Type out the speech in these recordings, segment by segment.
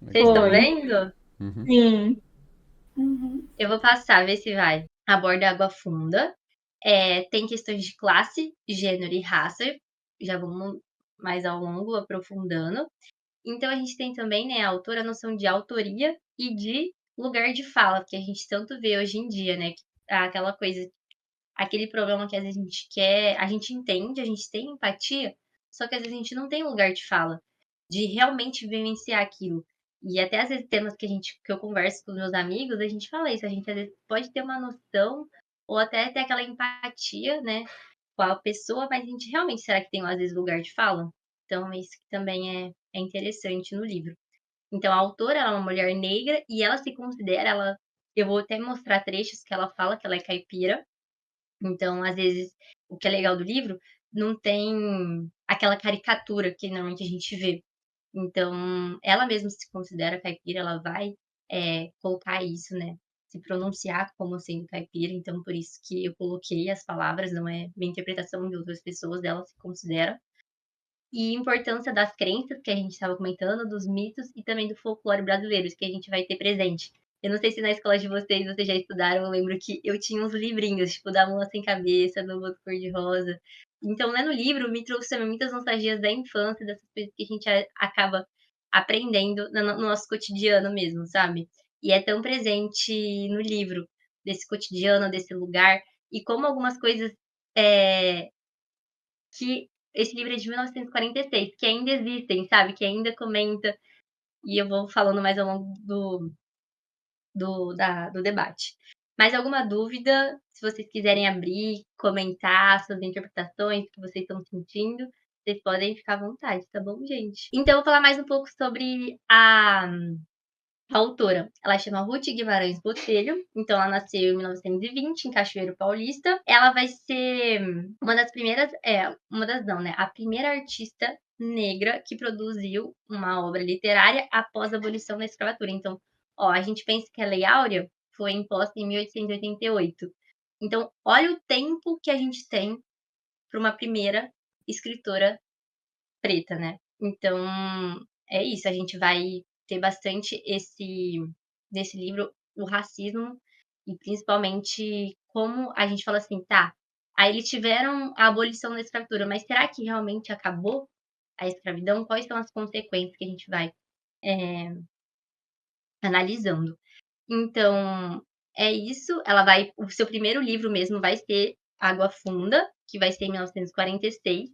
Vocês estão Foi. vendo? Uhum. Sim. Uhum. Eu vou passar, ver se vai. Aborda água funda. Tem questões de classe, gênero e raça. Já vamos mais ao longo, aprofundando. Então, a gente tem também, né, a autora, a noção de autoria e de lugar de fala, que a gente tanto vê hoje em dia, né? Aquela coisa, aquele problema que às vezes a gente quer, a gente entende, a gente tem empatia, só que às vezes a gente não tem lugar de fala, de realmente vivenciar aquilo. E até às vezes temas que eu converso com os meus amigos, a gente fala isso, a gente às vezes pode ter uma noção, ou até ter aquela empatia, né, com a pessoa, mas a gente realmente, será que tem às vezes lugar de fala? Então, isso que também é interessante no livro. Então, a autora, ela é uma mulher negra e ela se considera, eu vou até mostrar trechos que ela fala que ela é caipira. Então, às vezes, o que é legal do livro, não tem aquela caricatura que normalmente a gente vê. Então, ela mesma se considera caipira, ela vai colocar isso, né? Se pronunciar como sendo caipira, então por isso que eu coloquei as palavras, não é minha interpretação de outras pessoas, ela se considera. E a importância das crenças que a gente estava comentando, dos mitos e também do folclore brasileiro, que a gente vai ter presente. Eu não sei se na escola de vocês já estudaram, eu lembro que eu tinha uns livrinhos, tipo, da Mula Sem Cabeça, do Boto Cor-de-Rosa. Então, lendo o livro, me trouxe também muitas nostalgias da infância, dessas coisas que a gente acaba aprendendo no nosso cotidiano mesmo, sabe? E é tão presente no livro, desse cotidiano, desse lugar, e como algumas coisas é, que esse livro é de 1946, que ainda existem, sabe? Que ainda comenta, e eu vou falando mais ao longo do debate. Mais alguma dúvida? Se vocês quiserem abrir, comentar suas interpretações, o que vocês estão sentindo, vocês podem ficar à vontade, tá bom, gente? Então, eu vou falar mais um pouco sobre a autora, ela chama Ruth Guimarães Botelho, então ela nasceu em 1920 em Cachoeiro Paulista. Ela vai ser uma das primeiras, uma das não, né? A primeira artista negra que produziu uma obra literária após a abolição da escravatura. Então, ó, a gente pensa que a Lei Áurea foi imposta em 1888. Então, olha o tempo que a gente tem para uma primeira escritora preta, né? Então, é isso, a gente vai ter bastante nesse livro, o racismo e principalmente como a gente fala assim, tá, aí eles tiveram a abolição da escravatura, mas será que realmente acabou a escravidão? Quais são as consequências que a gente vai é, analisando? Então, é isso, o seu primeiro livro mesmo vai ser Água Funda, que vai ser em 1946,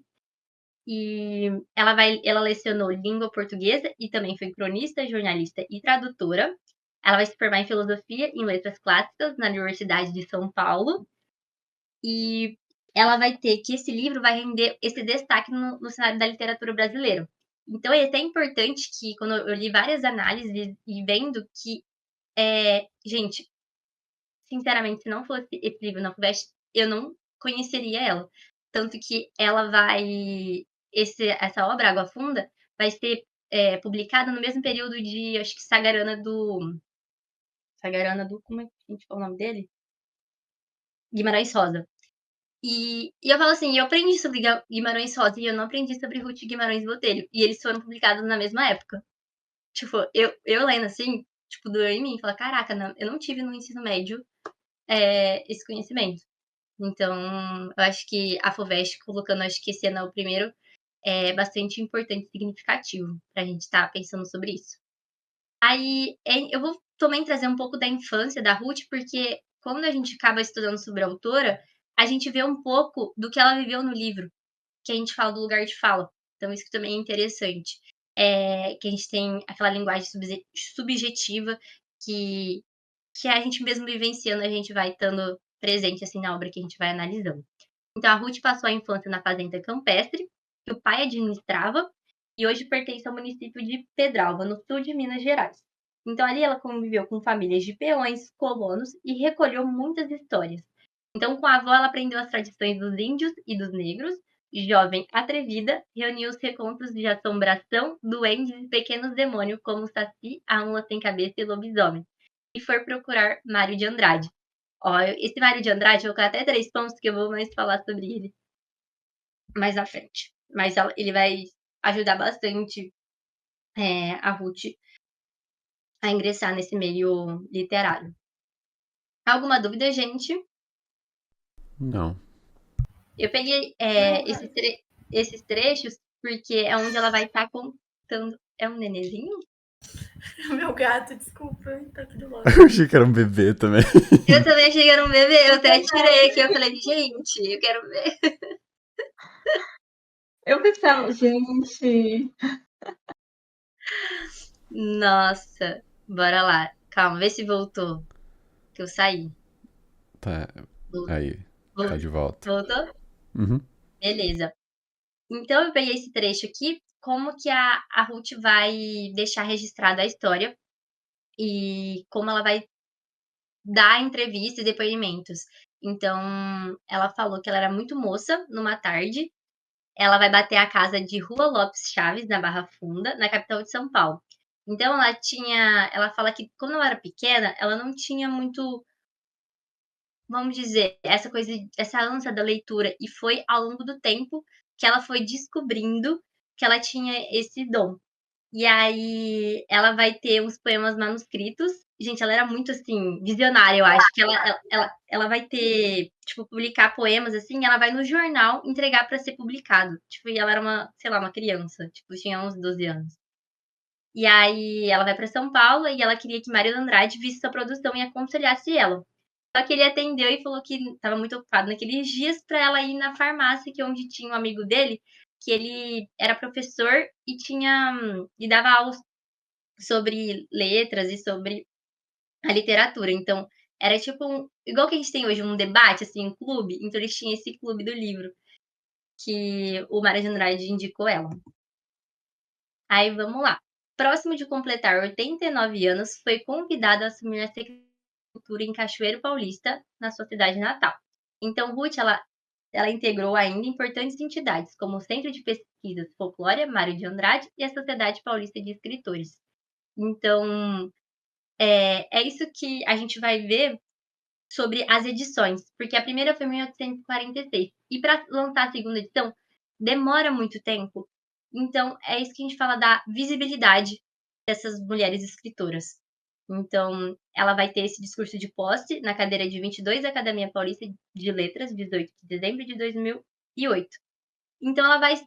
e ela lecionou língua portuguesa e também foi cronista, jornalista e tradutora. Ela vai se formar em filosofia e em letras clássicas na Universidade de São Paulo. E ela vai ter que esse livro vai render esse destaque no cenário da literatura brasileira. Então é até importante que, quando eu li várias análises e vendo que, gente, sinceramente, se não fosse esse livro na FUVEST, eu não conheceria ela. Tanto que ela vai. Essa obra, Água Funda, vai ser publicada no mesmo período de, acho que Sagarana do. Sagarana do. Como é que a gente fala o nome dele? Guimarães Rosa. E eu falo assim, eu aprendi sobre Guimarães Rosa e eu não aprendi sobre Ruth Guimarães Botelho. E eles foram publicados na mesma época. Tipo, eu lendo assim, tipo, doeu em mim. Falar, caraca, não, eu não tive no ensino médio esse conhecimento. Então, eu acho que a FUVEST, colocando, acho que esse ano é o primeiro, é bastante importante e significativo para a gente estar pensando sobre isso. Aí, eu vou também trazer um pouco da infância da Ruth, porque quando a gente acaba estudando sobre a autora, a gente vê um pouco do que ela viveu no livro, que a gente fala do lugar de fala. Então, isso também é interessante. Que a gente tem aquela linguagem subjetiva que, que a gente mesmo vivenciando, a gente vai estando presente assim na obra que a gente vai analisando. Então, a Ruth passou a infância na fazenda campestre, que o pai administrava, e hoje pertence ao município de Pedralva, no sul de Minas Gerais. Então, ali ela conviveu com famílias de peões, colonos e recolheu muitas histórias. Então, com a avó, ela aprendeu as tradições dos índios e dos negros. Jovem atrevida, reuniu os recontos de assombração, duendes e pequenos demônios como Saci, a Mula Sem Cabeça e Lobisomem. E foi procurar Mário de Andrade. Ó, esse Mário de Andrade, eu vou colocar até 3 pontos que eu vou mais falar sobre ele mais à frente. Mas ele vai ajudar bastante a Ruth. a ingressar nesse meio literário. Alguma dúvida, gente? Não. Eu peguei Não, cara. esses trechos porque é onde ela vai estar contando. É um nenezinho? Meu gato, desculpa, tá aqui do lado. Eu achei que era um bebê também. Eu também achei que era um bebê, eu até tirei aqui. Eu falei, gente, eu quero ver. Eu pensava, gente. Nossa, bora lá. Calma, vê se voltou. Que eu saí. Tá, Vol- aí. Tá de volta. Voltou? Uhum. Beleza. Então eu peguei esse trecho aqui, como que a Ruth vai deixar registrada a história e como ela vai dar entrevistas e depoimentos. Então, ela falou que ela era muito moça numa tarde. Ela vai bater a casa de Rua Lopes Chaves, na Barra Funda, na capital de São Paulo. Então, ela fala que quando ela era pequena, ela não tinha muito, vamos dizer, essa ânsia da leitura. E foi ao longo do tempo que ela foi descobrindo que ela tinha esse dom. E aí ela vai ter uns poemas manuscritos. Gente, ela era muito, assim, visionária, eu acho. Que ela vai ter, tipo, publicar poemas, assim, ela vai no jornal entregar para ser publicado. Tipo, e ela era uma, sei lá, uma criança. Tipo, tinha uns 12 anos. E aí ela vai para São Paulo e ela queria que Mário de Andrade visse sua produção e aconselhasse ela. Só que ele atendeu e falou que estava muito ocupado naqueles dias para ela ir na farmácia, que é onde tinha um amigo dele, que ele era professor e e dava aulas sobre letras e sobre a literatura. Então, era tipo igual que a gente tem hoje, um debate, assim, um clube. Então, eles tinham esse clube do livro, que o Mário de Andrade indicou ela. Aí, vamos lá. Próximo de completar 89 anos, foi convidada a assumir a Secretaria de Cultura em Cachoeiro Paulista, na sua cidade natal. Então, Ruth, ela integrou ainda importantes entidades, como o Centro de Pesquisas Folclória Mário de Andrade e a Sociedade Paulista de Escritores. Então, é isso que a gente vai ver sobre as edições, porque a primeira foi em 1846. E para lançar a segunda edição, demora muito tempo. Então, é isso que a gente fala da visibilidade dessas mulheres escritoras. Então, ela vai ter esse discurso de posse na cadeira de 22 da Academia Paulista de Letras, 18 de dezembro de 2008. Então, ela vai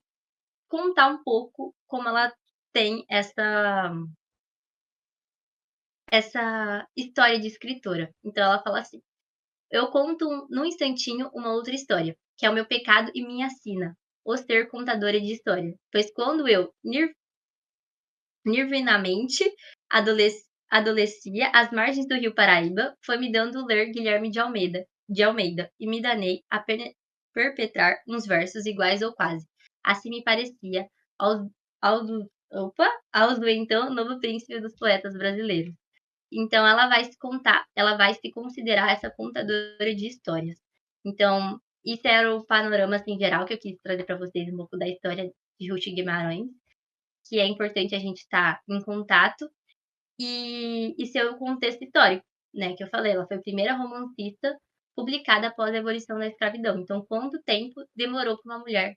contar um pouco como ela tem essa história de escritora. Então, ela fala assim: eu conto num instantinho uma outra história, que é o meu pecado e minha sina, o ser contadora de história. Pois quando eu, nirvanamente, adolescia às margens do rio Paraíba, foi me dando ler Guilherme de Almeida, e me danei a perpetrar uns versos iguais ou quase. Assim me parecia aos, aos do então novo príncipe dos poetas brasileiros. Então ela vai se considerar essa contadora de histórias. Então, isso era o panorama assim geral que eu quis trazer para vocês um pouco da história de Ruth Guimarães, que é importante a gente estar em contato e seu contexto histórico, né? Que eu falei, ela foi a primeira romancista publicada após a abolição da escravidão. Então, quanto tempo demorou para uma mulher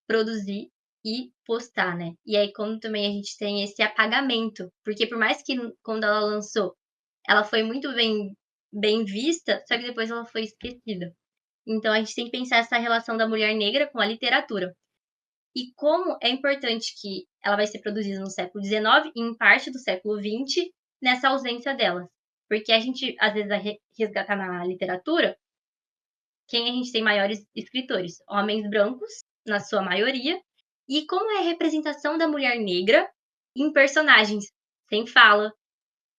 produzir e postar, né? E aí, como também a gente tem esse apagamento, porque por mais que quando ela lançou, ela foi muito bem vista, só que depois ela foi esquecida. Então a gente tem que pensar essa relação da mulher negra com a literatura. E como é importante que ela vai ser produzida no século XIX e em parte do século XX, nessa ausência delas. Porque a gente, às vezes, vai resgatar na literatura quem a gente tem maiores escritores? Homens brancos, na sua maioria, e como é a representação da mulher negra em personagens sem fala,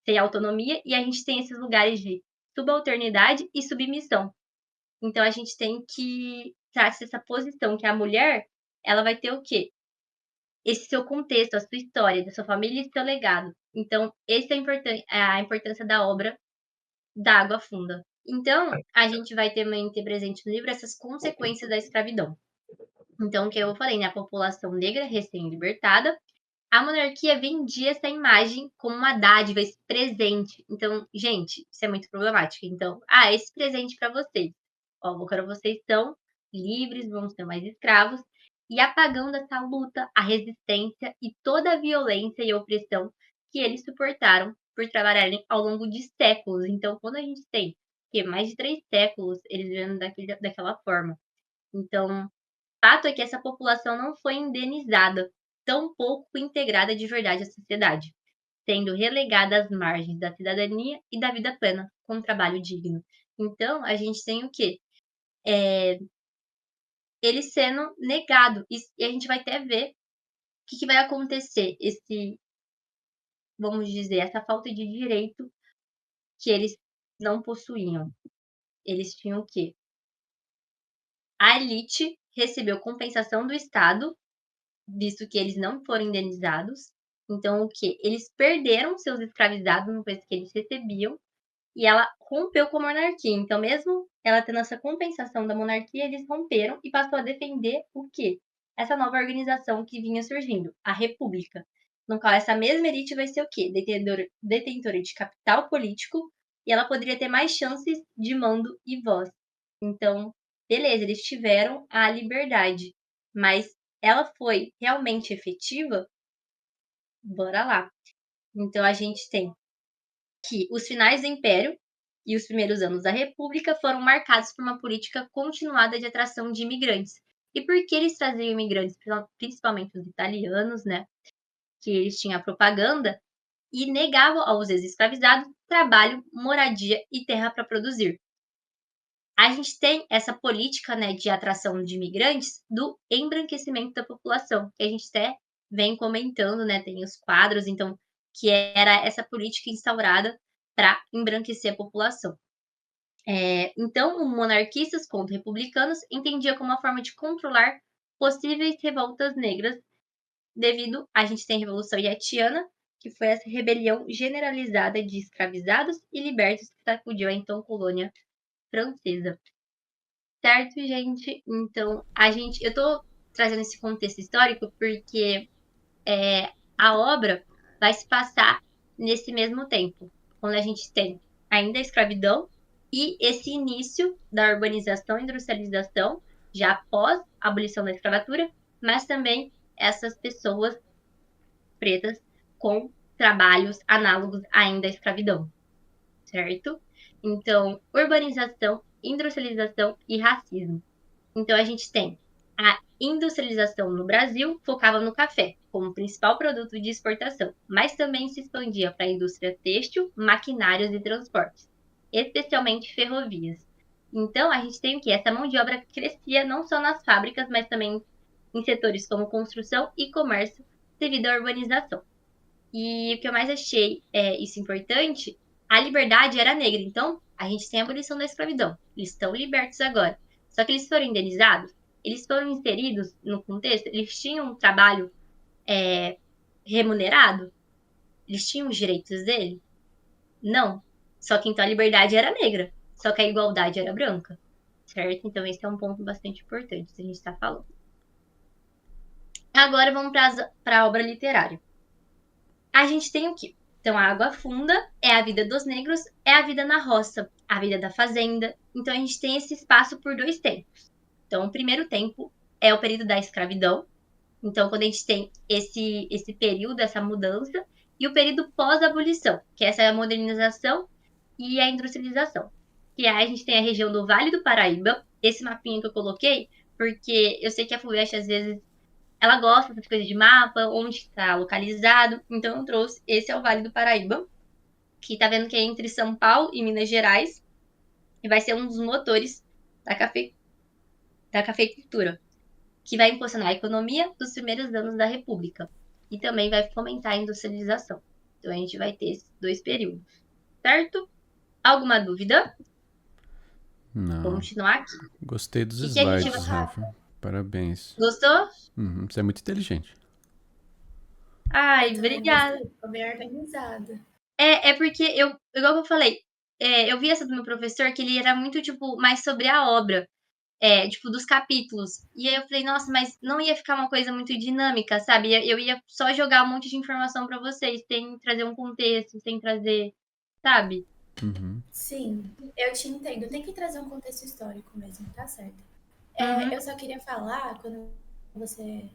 sem autonomia, e a gente tem esses lugares de subalternidade e submissão. Então a gente tem que trazer essa posição que a mulher, ela vai ter o quê? Esse seu contexto, a sua história, da sua família e seu legado. Então, esse é a importância da obra da Água Funda. Então, a gente vai também ter presente no livro essas consequências da escravidão. Então, o que eu falei, né? A população negra recém-libertada, a monarquia vendia essa imagem como uma dádiva, esse presente. Então, gente, isso é muito problemático. Então, esse presente para vocês. Ó, agora vocês são livres, vão ser mais escravos. E apagando essa luta, a resistência e toda a violência e opressão que eles suportaram por trabalharem ao longo de séculos. Então, quando a gente tem que mais de 3 séculos eles vivendo daquela forma. Então, fato é que essa população não foi indenizada, tampouco integrada de verdade à sociedade, sendo relegada às margens da cidadania e da vida plena, com trabalho digno. Então, a gente tem o quê? Ele sendo negado, e a gente vai até ver o que vai acontecer, vamos dizer, essa falta de direito que eles não possuíam. Eles tinham o quê? A elite recebeu compensação do Estado, visto que eles não foram indenizados. Então, o que? Eles perderam seus escravizados no preço que eles recebiam e ela rompeu com a monarquia. Então, mesmo ela tendo essa compensação da monarquia, eles romperam e passou a defender o quê? Essa nova organização que vinha surgindo, a República. No qual essa mesma elite vai ser o quê? Detentora de capital político e ela poderia ter mais chances de mando e voz. Então, beleza, eles tiveram a liberdade, mas ela foi realmente efetiva? Bora lá. Então, a gente tem que os finais do Império e os primeiros anos da República foram marcados por uma política continuada de atração de imigrantes. E por que eles traziam imigrantes, principalmente os italianos, né? Que eles tinham a propaganda e negavam aos ex-escravizados trabalho, moradia e terra para produzir. A gente tem essa política, né, de atração de imigrantes do embranquecimento da população, que a gente até vem comentando, né, tem os quadros, então, que era essa política instaurada para embranquecer a população. Então, monarquistas contra republicanos entendia como uma forma de controlar possíveis revoltas negras, devido a gente tem a Revolução Haitiana, que foi essa rebelião generalizada de escravizados e libertos que sacudiu a então colônia francesa. Certo, gente? Então, eu tô trazendo esse contexto histórico porque a obra vai se passar nesse mesmo tempo, quando a gente tem ainda a escravidão e esse início da urbanização e industrialização, já após a abolição da escravatura, mas também essas pessoas pretas com trabalhos análogos ainda à escravidão, certo? Então, urbanização, industrialização e racismo. Então, a gente tem a industrialização no Brasil focava no café como principal produto de exportação, mas também se expandia para a indústria têxtil, maquinários e transportes, especialmente ferrovias. Então, a gente tem o que? Essa mão de obra crescia não só nas fábricas, mas também em setores como construção e comércio, devido à urbanização. E o que eu mais achei isso importante, a liberdade era negra. Então, a gente tem a abolição da escravidão. Eles estão libertos agora. Só que eles foram indenizados, eles foram inseridos no contexto, eles tinham um trabalho remunerado, eles tinham os direitos dele? Não. Só que então a liberdade era negra, só que a igualdade era branca, certo? Então esse é um ponto bastante importante que a gente está falando. Agora vamos para a obra literária. A gente tem o quê? Então, a Água Funda é a vida dos negros, é a vida na roça, a vida da fazenda. Então, a gente tem esse espaço por 2 tempos. Então, o primeiro tempo é o período da escravidão. Então, quando a gente tem esse período, essa mudança, e o período pós-abolição, que é essa modernização e a industrialização. Que aí a gente tem a região do Vale do Paraíba, esse mapinha que eu coloquei, porque eu sei que a FUVEST, às vezes, ela gosta dessas coisas de mapa, onde está localizado. Então, eu trouxe. Esse é o Vale do Paraíba, que tá vendo que é entre São Paulo e Minas Gerais. E vai ser um dos motores da cafeicultura, que vai impulsionar a economia dos primeiros anos da República. E também vai fomentar a industrialização. Então, a gente vai ter esses 2 períodos. Certo? Alguma dúvida? Não. Vou continuar aqui. Gostei dos E que a gente slides, vai- Rafa. Parabéns. Gostou? Você é muito inteligente. Ai, Eu também obrigada. gostei, ficou bem organizada. É porque igual eu falei, eu vi essa do meu professor, que ele era muito, tipo, mais sobre a obra, tipo, dos capítulos. E aí eu falei, nossa, mas não ia ficar uma coisa muito dinâmica, sabe? Eu ia só jogar um monte de informação pra vocês, sem trazer um contexto, sem trazer, sabe? Sim, eu te entendo. Tem que trazer um contexto histórico mesmo, tá certo. Uhum. Eu só queria falar, quando você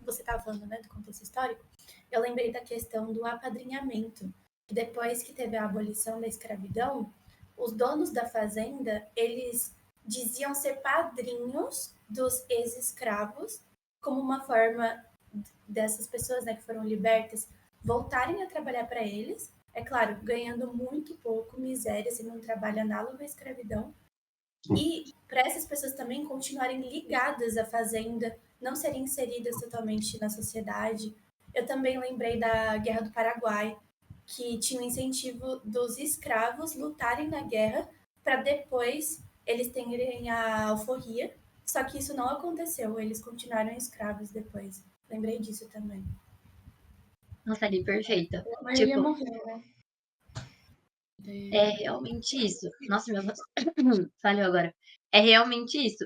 estava falando, né, do contexto histórico, eu lembrei da questão do apadrinhamento. Depois que teve a abolição da escravidão, os donos da fazenda, eles diziam ser padrinhos dos ex-escravos, como uma forma dessas pessoas, né, que foram libertas, voltarem a trabalhar para eles, é claro, ganhando muito pouco, miséria, sendo um trabalho análogo à escravidão, e para essas pessoas também continuarem ligadas à fazenda, não serem inseridas totalmente na sociedade. Eu também lembrei da Guerra do Paraguai, que tinha o incentivo dos escravos lutarem na guerra para depois eles terem a alforria. Só que isso não aconteceu, eles continuaram escravos depois. Lembrei disso também. Nossa, ali, perfeita. A maioria Tipo, morreu, né? é realmente isso. Nossa, meu voz falhou agora. É realmente isso.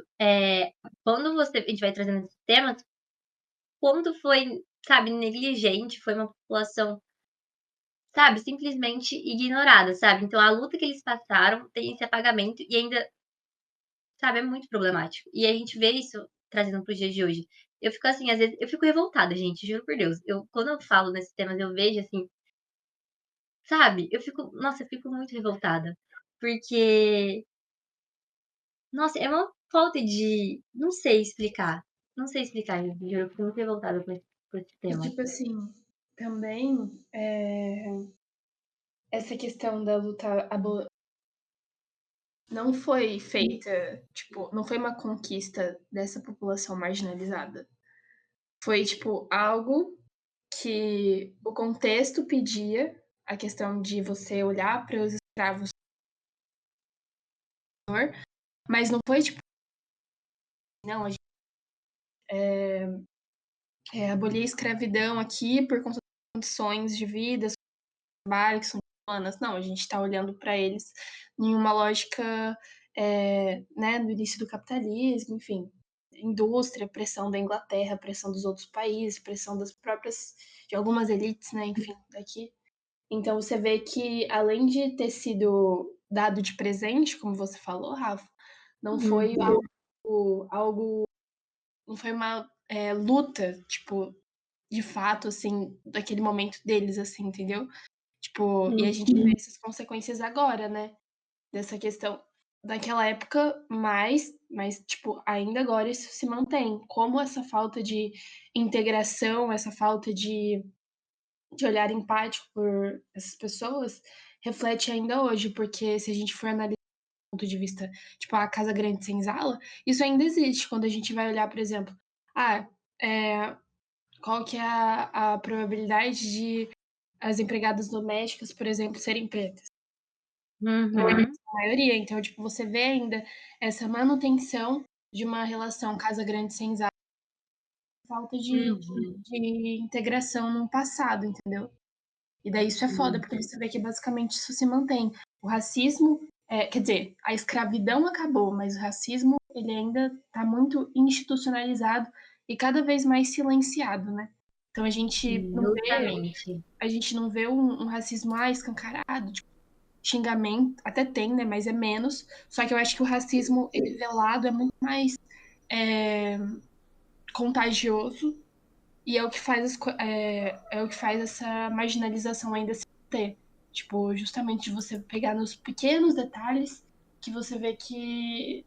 Quando a gente vai trazendo esses temas, quando foi, sabe, negligente, foi uma população, sabe, simplesmente ignorada, sabe? Então a luta que eles passaram tem esse apagamento e ainda, sabe, é muito problemático. E a gente vê isso trazendo para os dias de hoje. Eu fico assim, às vezes, eu fico revoltada, gente, juro por Deus. Quando eu falo nesses temas, eu vejo assim, sabe? Nossa, eu fico muito revoltada. Porque, nossa, é uma falta de, não sei explicar. Não sei explicar, juro. Eu fico muito revoltada com esse E, tema. tipo assim, também essa questão da luta não foi feita, tipo, não foi uma conquista dessa população marginalizada. Foi, tipo, algo que o contexto pedia, a questão de você olhar para os escravos, mas não foi, tipo, não, a gente abolir a escravidão aqui por conta das condições de vida, trabalho, que são humanas. Não, a gente está olhando para eles em uma lógica, né, do início do capitalismo, enfim, indústria, pressão da Inglaterra, pressão dos outros países, pressão das próprias, de algumas elites, né, enfim, daqui. Então você vê que, além de ter sido dado de presente, como você falou, Rafa, não foi algo não foi uma luta, tipo, de fato, assim, daquele momento deles, assim, entendeu? Tipo, e a gente vê essas consequências agora, né? Dessa questão daquela época, mas, tipo, ainda agora isso se mantém. Como essa falta de integração, essa falta de olhar empático por essas pessoas reflete ainda hoje, porque se a gente for analisar do ponto de vista, tipo, a casa grande senzala, isso ainda existe. Quando a gente vai olhar, por exemplo, é, qual que é a probabilidade de as empregadas domésticas, por exemplo, serem pretas? Uhum. A maioria. Então, tipo, você vê ainda essa manutenção de uma relação casa grande senzala, falta Uhum. de integração no passado, entendeu? E daí isso é foda, porque você vê que basicamente isso se mantém. O racismo, quer dizer, a escravidão acabou, mas o racismo ele ainda está muito institucionalizado e cada vez mais silenciado, né? Então Justamente. a gente não vê um racismo escancarado, tipo, xingamento, até tem, né? Mas é menos. Só que eu acho que o racismo ele velado é muito mais é, contagioso e é o que faz é o que faz essa marginalização ainda se ter. Tipo, justamente de você pegar nos pequenos detalhes que você vê que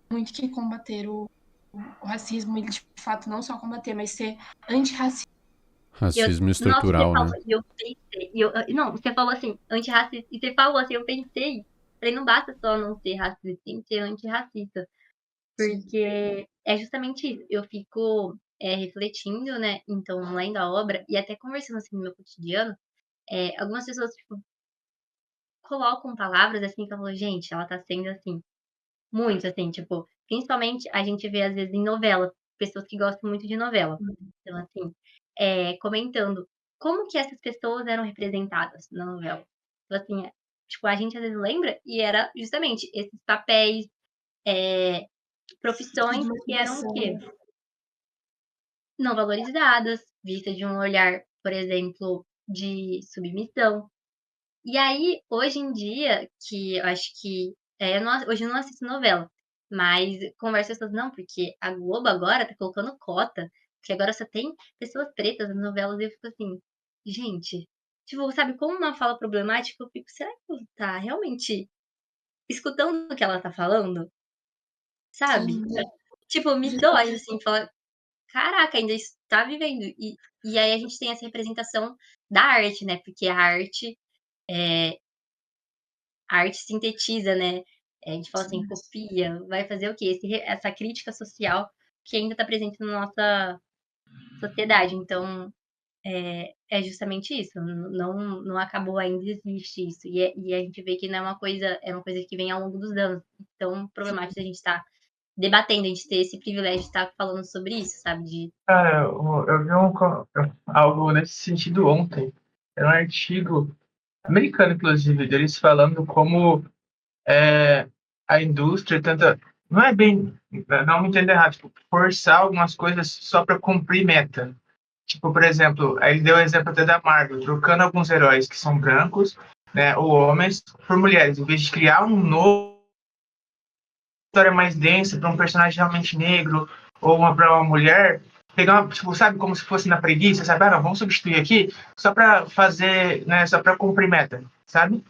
muito que combater o racismo, ele de fato não só combater, mas ser antirracista. Racismo Nossa, você estrutural, falou, né? e eu pensei, não, você falou assim, antirracista, e você falou assim, eu pensei, falei, não basta só não ser racista, tem que ser antirracista, porque é justamente isso, eu fico refletindo, né, então, lendo a obra, e até conversando assim no meu cotidiano, algumas pessoas, tipo, colocam palavras assim, que eu falo, gente, ela tá sendo assim, muito assim, tipo, principalmente a gente vê às vezes em novela, pessoas que gostam muito de novela. Então, assim, comentando como que essas pessoas eram representadas na novela. Então, assim, tipo, a gente às vezes lembra e era justamente esses papéis, profissões De que eram o motivação, quê? né? Não valorizadas, vista de um olhar, por exemplo, de submissão. E aí, hoje em dia, que eu acho que hoje eu não assisto novela, Mas conversa as pessoas, não, porque a Globo agora tá colocando cota, porque agora só tem pessoas pretas nas novelas, e eu fico assim, gente, tipo, sabe, como uma fala problemática, eu fico, será que tá realmente escutando o que ela tá falando? Sabe? Sim, Tipo, me dói, assim, falar, caraca, ainda está vivendo. E aí a gente tem essa representação da arte, né? Porque a arte sintetiza, né? A gente fala assim, copia, vai fazer o quê? Essa crítica social que ainda está presente na nossa sociedade. Então, é justamente isso. Não acabou ainda, existe isso. E a gente vê que não é uma coisa que vem ao longo dos anos. Então, problemático a gente estar debatendo, a gente ter esse privilégio de estar falando sobre isso, sabe? Cara, eu vi algo nesse sentido ontem. Era um artigo americano, inclusive, deles falando como a indústria tenta. Não é bem. Não me entenda errado, tipo, forçar algumas coisas só para cumprir meta. Tipo, por exemplo, aí ele deu o exemplo até da Marvel, trocando alguns heróis que são brancos, né, ou homens, por mulheres, em vez de criar um novo história mais densa para um personagem realmente negro ou para uma mulher, pegar uma, tipo, sabe, como se fosse na preguiça, sabe? Ah, não, vamos substituir aqui só para fazer, né, só para cumprir meta, sabe?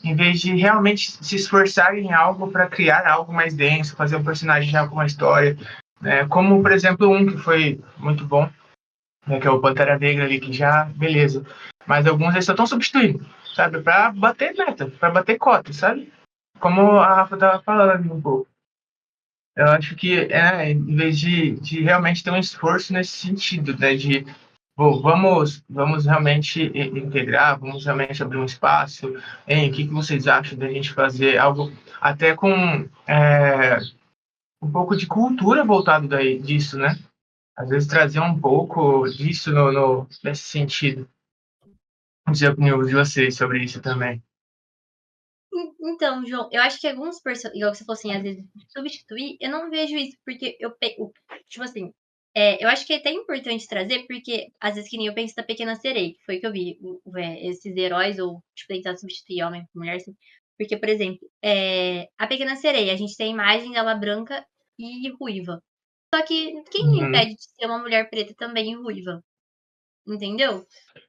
Em vez de realmente se esforçarem em algo para criar algo mais denso, fazer um personagem já com uma história, né? Como, por exemplo, um que foi muito bom, né, que é o Pantera Negra ali, que já, beleza. Mas alguns eles só estão substituindo, sabe? Para bater meta, para bater cota, sabe? Como a Rafa estava falando ali um pouco. Eu acho que em vez de realmente ter um esforço nesse sentido, né, de pô, vamos realmente integrar, vamos realmente abrir um espaço, o que vocês acham da gente fazer algo até com um pouco de cultura voltado disso, né? Às vezes trazer um pouco disso nesse sentido. Não sei a opinião de vocês sobre isso também. Então, João, eu acho que alguns personagens, igual você falou assim, às vezes substituir, eu não vejo isso, porque tipo assim, eu acho que é até importante trazer, porque às vezes que nem eu penso da Pequena Sereia, que foi o que eu vi, esses heróis, ou tipo, tentar substituir homem por mulher, assim, porque, por exemplo, a Pequena Sereia, a gente tem a imagem dela branca e ruiva. Só que quem me Uhum. impede de ser uma mulher preta também ruiva? Entendeu?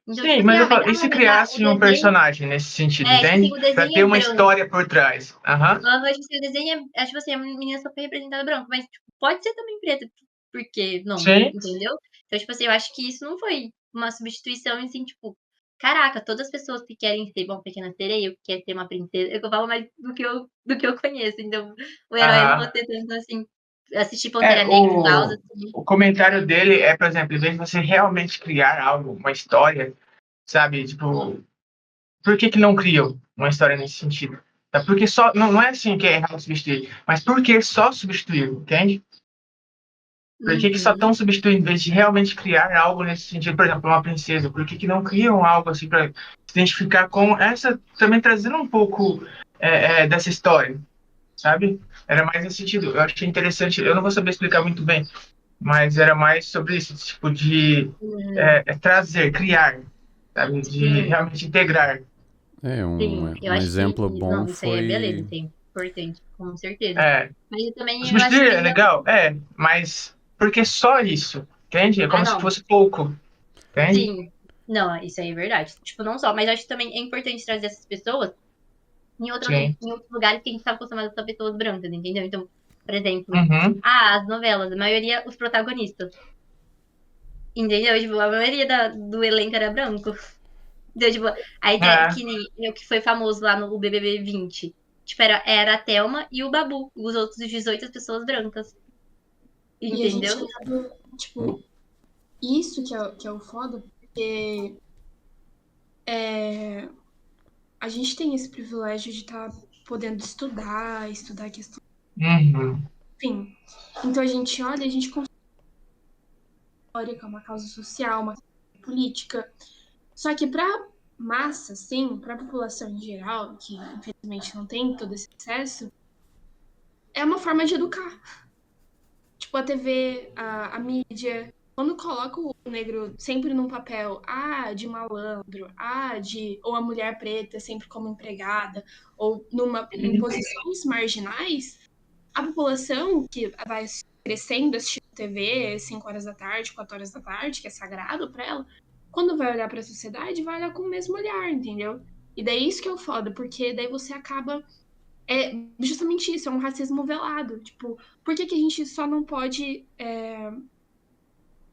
Então, tipo Sim, assim, mas eu mas falo, e se o criasse um desenho. personagem nesse sentido, Tipo assim, entende? o Para desenho ter é uma branco. história por trás. Aham. Tipo assim, o desenho tipo assim, a menina só foi representada branco, mas, tipo, pode ser também preta, por que não? Sim. Entendeu? Então, tipo assim, eu acho que isso não foi uma substituição, assim, tipo, caraca, todas as pessoas que querem ser uma pequena sereia, ou que quer ser uma princesa, eu falo mais do que eu conheço, então, o herói eu não vou Aham. ter tanto, assim, assistir Pantera Negra e tal, O, assim. o comentário dele é, por exemplo, em vez de você realmente criar algo, uma história, sabe? Tipo, por que não criam uma história nesse sentido? Tá? Porque só, não é assim que é errado substituir, mas por que só substituir, entende? Por que só Uhum. estão substituindo em vez de realmente criar algo nesse sentido? Por exemplo, uma princesa, por que não criam algo assim para se identificar com essa, também trazendo um pouco dessa história, sabe? Era mais nesse sentido. Eu achei interessante, eu não vou saber explicar muito bem, mas era mais sobre isso, tipo de Uhum. trazer, criar, sabe? De Sim, realmente integrar. sim, eu Um acho que exemplo bom não, isso aí é beleza, foi. isso é importante, com certeza. É, Mas eu também eu acho que substituir é ainda legal? É, mas porque só isso, entende? É ah, como se não. fosse pouco, entende? Sim. Não, isso aí é verdade. Tipo, não só, mas acho que também é importante trazer essas pessoas Sim. em outros lugares que a gente tá acostumado a só pessoas brancas, entendeu? Então, por exemplo, Uhum. as novelas, a maioria, os protagonistas. Entendeu? Tipo, a maioria do elenco era branco. Então, tipo, aí É, que nem o que foi famoso lá no BBB 20. Tipo, era a Thelma e o Babu. Os outros 18 pessoas brancas. E a gente Entendeu? acaba, tipo, isso que é o foda, porque a gente tem esse privilégio de estar podendo estudar a questão, uhum. enfim. Então a gente olha, a gente constrói que é uma causa social, uma causa política. Só que para massa, sim, para a população em geral, que infelizmente não tem todo esse acesso, é uma forma de educar. Tipo, a TV, a mídia, quando coloca o negro sempre num papel, de malandro, ou a mulher preta sempre como empregada, ou em posições marginais, a população que vai crescendo, assistindo TV 5 horas da tarde, 4 horas da tarde, que é sagrado pra ela, quando vai olhar pra sociedade, vai olhar com o mesmo olhar, entendeu? E daí isso que é o foda, porque daí você acaba. É justamente isso, é um racismo velado. Tipo, por que a gente só não pode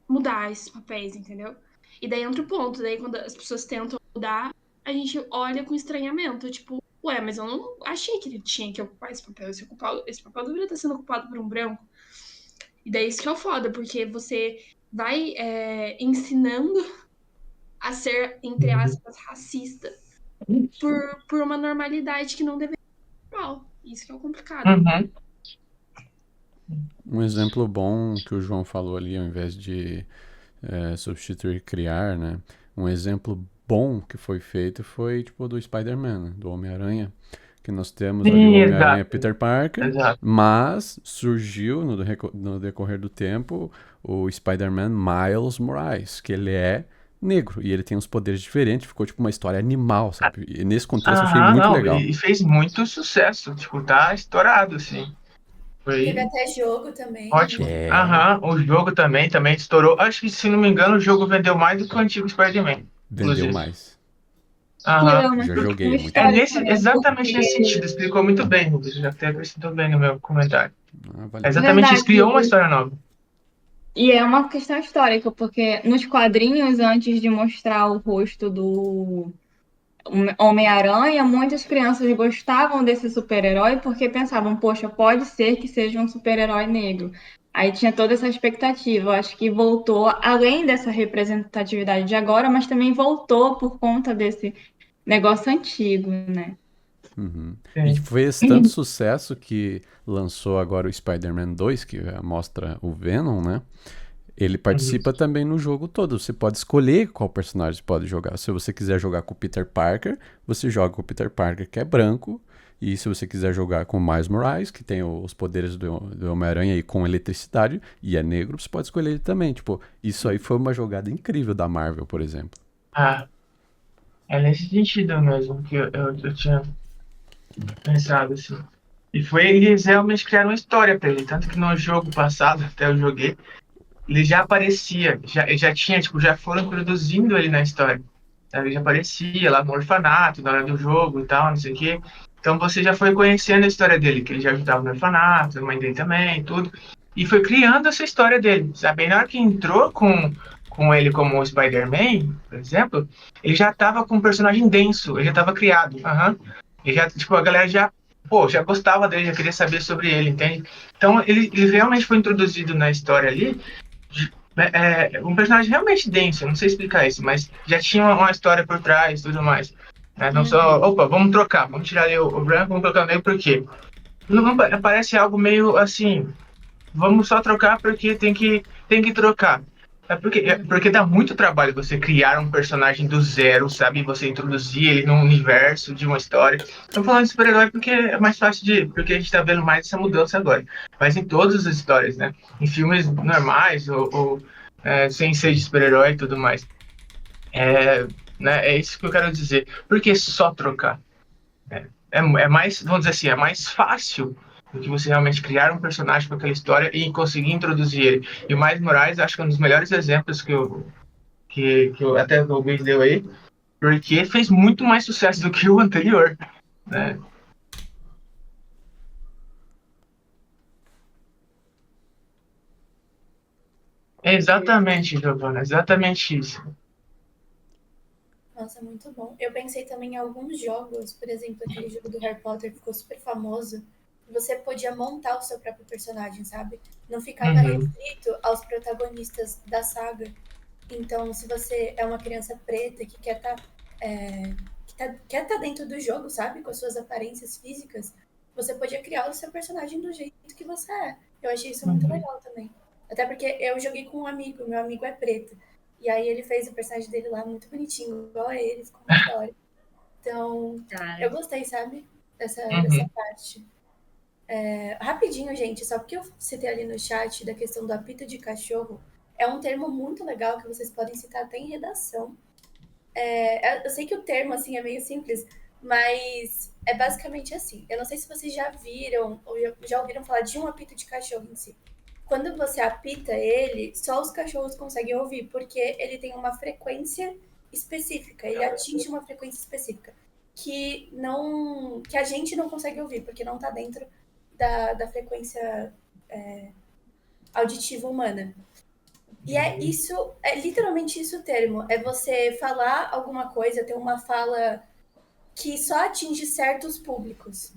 mudar esses papéis, entendeu? E daí entra o ponto, daí quando as pessoas tentam mudar, a gente olha com estranhamento, tipo, ué, mas eu não achei que ele tinha que ocupar esse papel. Esse papel deveria estar sendo ocupado por um branco. E daí isso que é o foda, porque você vai ensinando a ser, entre aspas, racista por uma normalidade que não deveria ser normal. Isso que é o complicado. Uhum. Um exemplo bom que o João falou ali, ao invés de substituir criar, né? Um exemplo bom que foi feito foi tipo do Spider-Man, né? Do Homem-Aranha, que nós temos ali o Sim, Homem-Aranha exato. Peter Parker, Exato. mas surgiu no decorrer do tempo o Spider-Man Miles Morales, que ele é negro e ele tem uns poderes diferentes, ficou tipo uma história animal, sabe? E nesse contexto eu achei Aham, muito não, legal. e fez muito sucesso, tipo, tá estourado, assim. Teve Foi até jogo também. ótimo. É. Aham, o jogo também estourou. Acho que, se não me engano, o jogo vendeu mais do que o antigo Spider-Man, Vendeu inclusive. mais. E Aham. é uma Já questão joguei, muito bom. histórica, né? Exatamente nesse Porque, sentido, explicou muito bem, Rubens, já até acrescentou bem no meu comentário. Ah, É valeu. exatamente isso, verdade, criou uma história nova. e é uma questão histórica, porque nos quadrinhos, antes de mostrar o rosto do Homem-Aranha, muitas crianças gostavam desse super-herói porque pensavam, poxa, pode ser que seja um super-herói negro. Aí tinha toda essa expectativa. Eu acho que voltou, além dessa representatividade de agora, mas também voltou por conta desse negócio antigo, né? Uhum. E Sim. fez tanto sucesso que lançou agora o Spider-Man 2, que mostra o Venom, né? Ele Uhum. participa também no jogo todo. Você pode escolher qual personagem você pode jogar. Se você quiser jogar com o Peter Parker, você joga com o Peter Parker, que é branco. E se você quiser jogar com o Miles Morales, que tem os poderes do Homem-Aranha e com eletricidade, e é negro, você pode escolher ele também. Tipo, isso aí foi uma jogada incrível da Marvel, por exemplo. Ah, é nesse sentido mesmo que eu tinha pensado, assim. E foi, eles realmente criaram uma história pra ele, tanto que no jogo passado, até eu joguei, ele já aparecia, já tinha, tipo, já foram introduzindo ele na história. Sabe? Ele já aparecia lá no orfanato, na hora do jogo e tal, não sei o quê. Então você já foi conhecendo a história dele, que ele já ajudava no orfanato, a mãe dele também, tudo. E foi criando essa história dele, sabe? E na hora que entrou com ele como o Spider-Man, por exemplo, ele já tava com um personagem denso, ele já tava criado. Aham. Ele já, tipo, a galera já, pô, já gostava dele, já queria saber sobre ele, entende? Então ele realmente foi introduzido na história ali um personagem realmente denso, eu não sei explicar isso, mas já tinha uma história por trás e tudo mais. Né? Não só, opa, vamos trocar, vamos tirar ali o branco, vamos colocar o negro, por quê? Não, parece algo meio assim, vamos só trocar porque tem que trocar. É porque dá muito trabalho você criar um personagem do zero, sabe? Você introduzir ele num universo de uma história. Estou falando de super-herói porque é mais fácil porque a gente está vendo mais essa mudança agora. Mas em todas as histórias, né? Em filmes normais ou sem ser de super-herói e tudo mais. É, né, é isso que eu quero dizer. Por que só trocar? É mais, vamos dizer assim, é mais fácil do que você realmente criar um personagem com aquela história e conseguir introduzir ele. E o Miles Morales, acho que é um dos melhores exemplos que eu até o Luiz deu aí, porque fez muito mais sucesso do que o anterior, né? Exatamente, Giovanna, exatamente isso. Nossa, muito bom. Eu pensei também em alguns jogos, por exemplo, aquele jogo do Harry Potter que ficou super famoso. Você podia montar o seu próprio personagem, sabe? Não ficava Uhum. restrito aos protagonistas da saga. Então, se você é uma criança preta que quer tá dentro do jogo, sabe? Com as suas aparências físicas, você podia criar o seu personagem do jeito que você é. Eu achei isso muito Uhum. legal também. Até porque eu joguei com um amigo, meu amigo é preto. E aí ele fez o personagem dele lá muito bonitinho, igual a ele, ficou muito da hora. Então, eu Cara, gostei, sabe? Dessa Uhum. parte. Rapidinho, gente, só porque eu citei ali no chat da questão do apito de cachorro, é um termo muito legal que vocês podem citar até em redação. Eu sei que o termo, assim, é meio simples, Mas é basicamente assim. Eu não sei se vocês já viram ou já ouviram falar de um apito de cachorro em si. Quando você apita ele, só os cachorros conseguem ouvir, porque ele tem uma frequência específica, ele atinge uma frequência específica que a gente não consegue ouvir, porque não está dentro da frequência auditiva humana. E é literalmente isso o termo. É você falar alguma coisa, ter uma fala que só atinge certos públicos.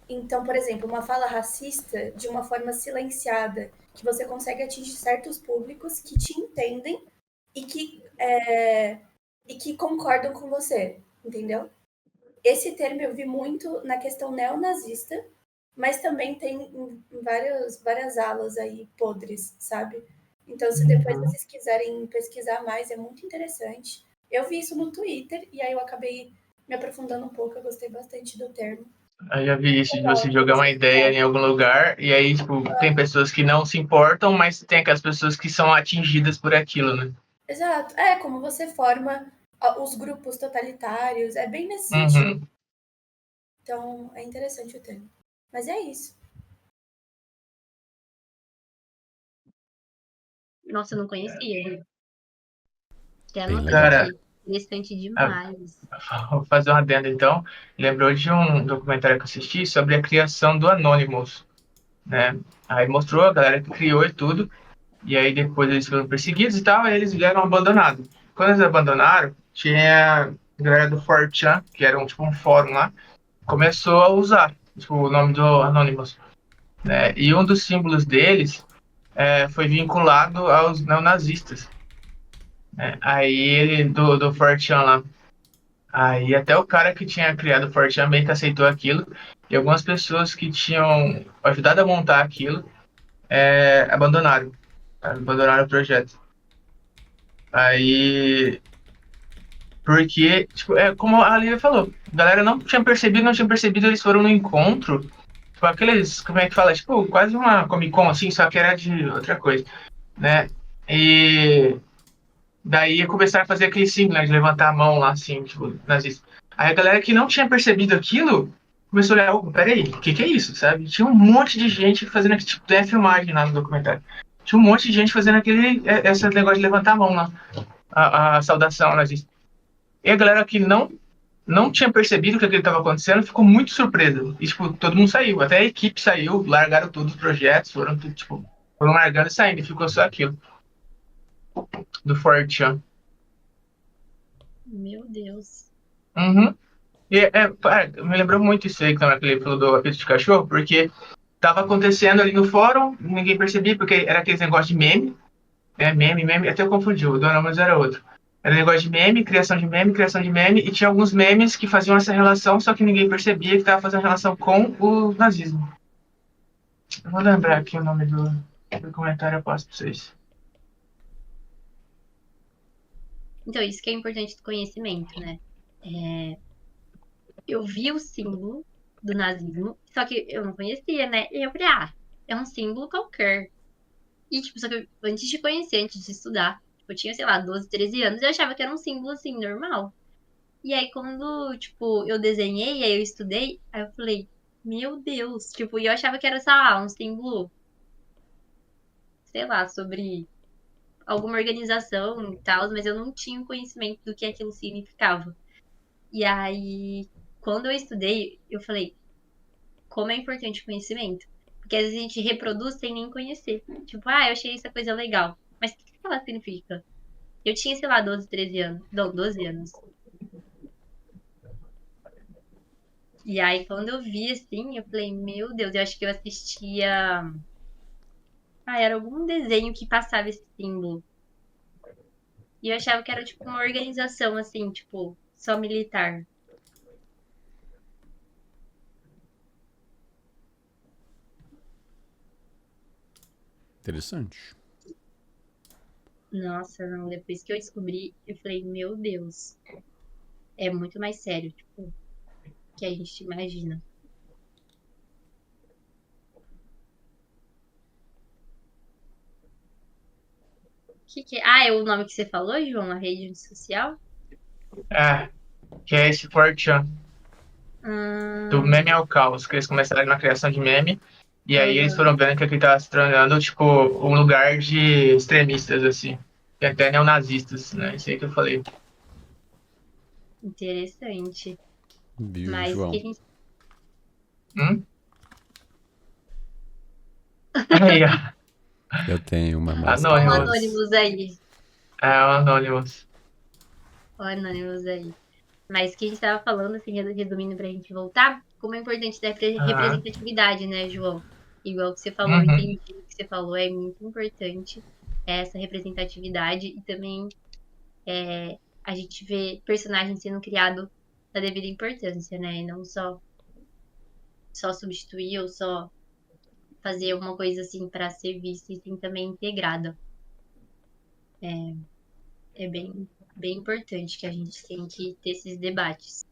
Então, por exemplo, uma fala racista de uma forma silenciada, que você consegue atingir certos públicos que te entendem e que concordam com você, entendeu? Esse termo eu vi muito na questão neonazista, mas também tem em várias alas aí podres, sabe? Então, se depois Uhum. vocês quiserem pesquisar mais, é muito interessante. Eu vi isso no Twitter e aí eu acabei me aprofundando um pouco, eu gostei bastante do termo. Eu já vi isso de Legal, você jogar uma ideia pesquisar. em algum lugar e aí, tipo, tem pessoas que não se importam, mas tem aquelas pessoas que são atingidas por aquilo, né? Exato. É como você forma os grupos totalitários, é bem nesse sentido. Uhum. Então, é interessante o termo. Mas é isso. Nossa, eu não conhecia. Até Bem anotei legal. Cara, aqui. Interessante a- demais. vou fazer um adendo então. Lembrou de um documentário que eu assisti sobre a criação do Anonymous, né? Aí mostrou a galera que criou e tudo, e aí depois eles foram perseguidos e tal, e eles vieram abandonados. Quando eles abandonaram, tinha a galera do 4chan, que era tipo um fórum lá, começou a usar tipo, o nome do Anonymous, né? E um dos símbolos deles foi vinculado aos neonazistas, né? Aí ele, do 4chan lá. Aí até o cara que tinha criado o 4chan meio que aceitou aquilo, e algumas pessoas que tinham ajudado a montar aquilo abandonaram o projeto. Aí, porque, tipo, como a Lívia falou, a galera não tinha percebido, eles foram no encontro, tipo, aqueles, como é que fala, tipo, quase uma Comic Con, assim, só que era de outra coisa, né? E daí começaram a fazer aquele símbolo, né, de levantar a mão lá, assim, tipo, nazista. Aí a galera que não tinha percebido aquilo começou a olhar, oh, peraí, o que é isso, sabe? Tinha um monte de gente fazendo aquele tipo, tem a filmagem lá no documentário. Tinha um monte de gente fazendo esse negócio de levantar a mão lá, a saudação nazista. E a galera que não tinha percebido que aquilo estava acontecendo ficou muito surpresa. E, tipo, todo mundo saiu, até a equipe saiu, largaram todos os projetos, foram, tipo, foram largando e saindo, e ficou só aquilo, do 4chan. Meu Deus. Uhum. E me lembrou muito isso aí que ele falou do apito de cachorro, porque tava acontecendo ali no fórum, ninguém percebia, porque era aquele negócio de meme, né? Meme, até eu confundi, o Dona mas era outro. Era negócio de meme, criação de meme, e tinha alguns memes que faziam essa relação, só que ninguém percebia que tava fazendo relação com o nazismo. Eu vou lembrar aqui o nome do comentário, eu passo pra vocês. Então, isso que é importante do conhecimento, né? Eu vi o símbolo do nazismo, só que eu não conhecia, né? E eu falei, é um símbolo qualquer. E, tipo, só que antes de conhecer, antes de estudar, tipo, eu tinha, sei lá, 12, 13 anos, eu achava que era um símbolo, assim, normal. E aí, quando, tipo, eu desenhei, aí eu estudei, aí eu falei, meu Deus, tipo, e eu achava que era, sei lá, um símbolo, sei lá, sobre alguma organização e tal, mas eu não tinha conhecimento do que aquilo significava. E aí, quando eu estudei, eu falei, como é importante o conhecimento. Porque às vezes a gente reproduz sem nem conhecer. Tipo, eu achei essa coisa legal. Mas o que ela significa? Eu tinha, sei lá, 12, 13 anos. Não, 12 anos. E aí, quando eu vi assim, eu falei, meu Deus, eu acho que eu assistia. Era algum desenho que passava esse símbolo. E eu achava que era tipo uma organização, assim, tipo, só militar. Interessante. Nossa, não, depois que eu descobri, eu falei, meu Deus, é muito mais sério, tipo, que a gente imagina. Que é? É o nome que você falou, João? A rede social? É, que é esse 4chan. Do meme ao caos, que eles começaram na criação de meme, e aí eles Aham. foram vendo que aquilo tava se tornando, tipo, um lugar de extremistas, assim. E até neonazistas, né? Isso aí que eu falei. Interessante. Viu, Mas o que a João? gente. Hum? Aí, ó. Eu tenho uma Ó, o Anonymous. masterclass. Anonymous aí. É, o Anonymous. Ó, o Anonymous aí. Mas o que a gente estava falando, assim, resumindo pra gente voltar, como é importante da Aham. representatividade, né, João? Igual que você falou, Uhum. entendi o que você falou, é muito importante essa representatividade e também a gente vê personagens sendo criados da devida importância, né? E não só substituir ou só fazer uma coisa assim para ser vista e sim também integrada. É bem importante que a gente tem que ter esses debates.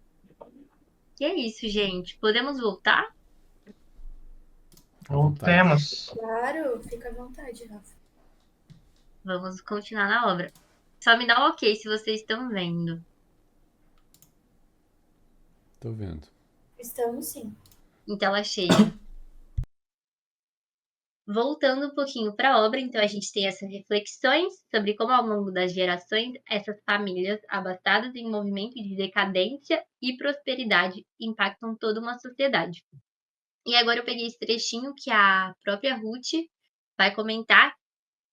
E é isso, gente. Podemos voltar? À vontade. Voltemos. Claro, fica à vontade, Rafa. Vamos continuar na obra. Só me dá um ok se vocês estão vendo. Tô vendo. Estamos sim. Em tela cheia. Voltando um pouquinho para a obra, então a gente tem essas reflexões sobre como ao longo das gerações essas famílias abastadas em movimento de decadência e prosperidade impactam toda uma sociedade. E agora eu peguei esse trechinho que a própria Ruth vai comentar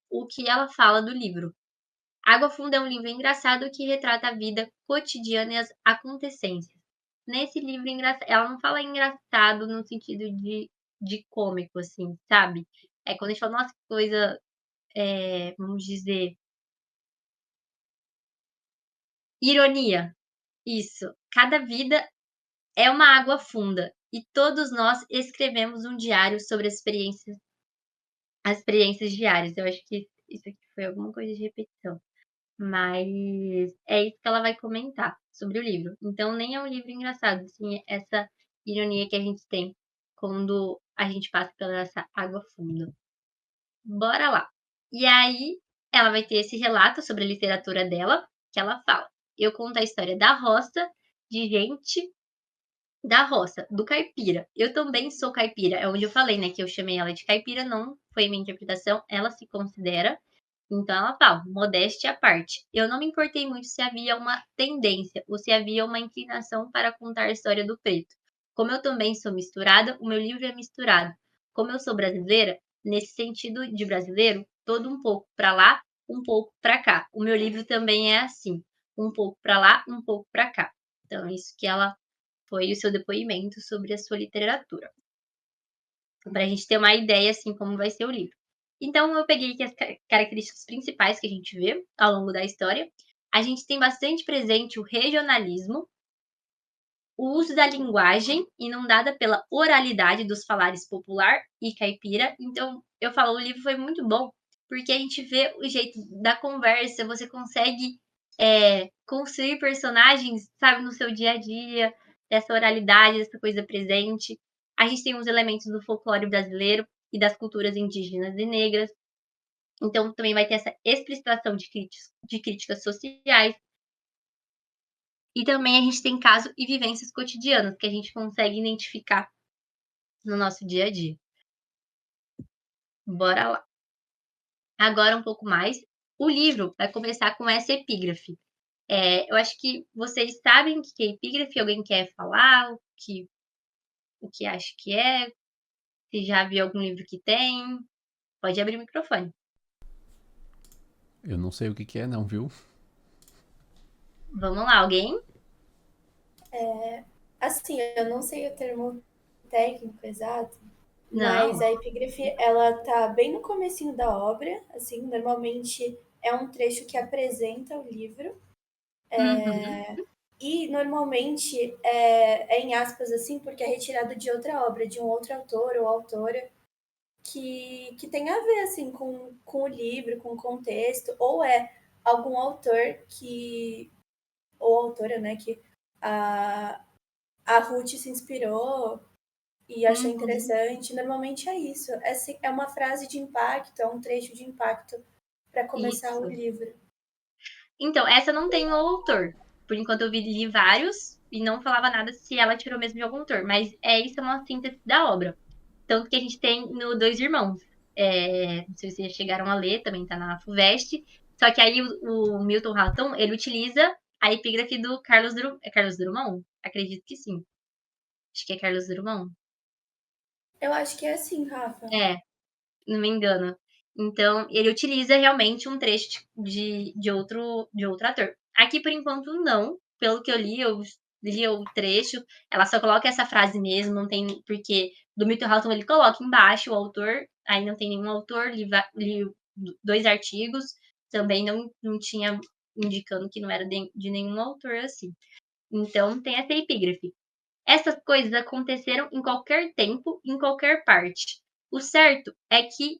o que ela fala do livro. Água Funda é um livro engraçado que retrata a vida cotidiana e as acontecências. Nesse livro, ela não fala engraçado no sentido de cômico, assim, sabe? É quando a gente fala, nossa, que coisa, vamos dizer, ironia. Isso. Cada vida é uma água funda e todos nós escrevemos um diário sobre as experiências diárias. Eu acho que isso aqui foi alguma coisa de repetição. Mas é isso que ela vai comentar sobre o livro. Então, nem é um livro engraçado, assim, essa ironia que a gente tem quando a gente passa pela essa água funda. Bora lá. E aí, ela vai ter esse relato sobre a literatura dela, que ela fala. Eu conto a história da roça, de gente da roça, do caipira. Eu também sou caipira, é onde eu falei, né, que eu chamei ela de caipira, não foi minha interpretação, ela se considera. Então ela fala, modéstia à parte. Eu não me importei muito se havia uma tendência ou se havia uma inclinação para contar a história do preto. Como eu também sou misturada, o meu livro é misturado. Como eu sou brasileira, nesse sentido de brasileiro, todo um pouco para lá, um pouco para cá. O meu livro também é assim, um pouco para lá, um pouco para cá. Então isso que ela foi o seu depoimento sobre a sua literatura. Para a gente ter uma ideia, assim, como vai ser o livro. Então, eu peguei aqui as características principais que a gente vê ao longo da história. A gente tem bastante presente o regionalismo, o uso da linguagem inundada pela oralidade dos falares popular e caipira. Então, eu falo, o livro foi muito bom, porque a gente vê o jeito da conversa, você consegue construir personagens, sabe, no seu dia a dia, dessa oralidade, dessa coisa presente. A gente tem os elementos do folclore brasileiro e das culturas indígenas e negras. Então, também vai ter essa explicitação de críticas sociais. E também a gente tem casos e vivências cotidianas que a gente consegue identificar no nosso dia a dia. Bora lá. Agora um pouco mais. O livro vai começar com essa epígrafe. Eu acho que vocês sabem o que é epígrafe. Alguém quer falar o que acha que é? Se já viu algum livro que tem? Pode abrir o microfone. Eu não sei o que que é, não, viu? Vamos lá, alguém? Assim, eu não sei o termo técnico exato, mas Não. a epígrafe, ela tá bem no comecinho da obra, assim, normalmente é um trecho que apresenta o livro, Uhum. e normalmente é em aspas, assim, porque é retirado de outra obra, de um outro autor ou autora, que tem a ver, assim, com o livro, com o contexto, ou é algum autor ou autora, né, que a, a Ruth se inspirou e achou Uhum. interessante. Normalmente é isso. É uma frase de impacto, é um trecho de impacto para começar o Isso. livro. Então, essa não tem o autor. Por enquanto eu li vários, e não falava nada se ela tirou mesmo de algum autor, mas isso é uma síntese da obra. Tanto que a gente tem no Dois Irmãos. Não sei se vocês chegaram a ler, também tá na FUVEST. Só que aí o Milton Raton, ele utiliza a epígrafe do Carlos Drummond. É Carlos Drummond? Acredito que sim. Acho que é Carlos Drummond. Eu acho que é assim, Rafa. Não me engano. Então, ele utiliza realmente um trecho de outro ator. Aqui, por enquanto, não. Pelo que eu li o trecho, ela só coloca essa frase mesmo, não tem. Porque do Milton Halton ele coloca embaixo o autor, aí não tem nenhum autor, li 2 artigos, também não tinha indicando que não era de nenhum autor assim. Então, tem essa epígrafe. Essas coisas aconteceram em qualquer tempo, em qualquer parte. O certo é que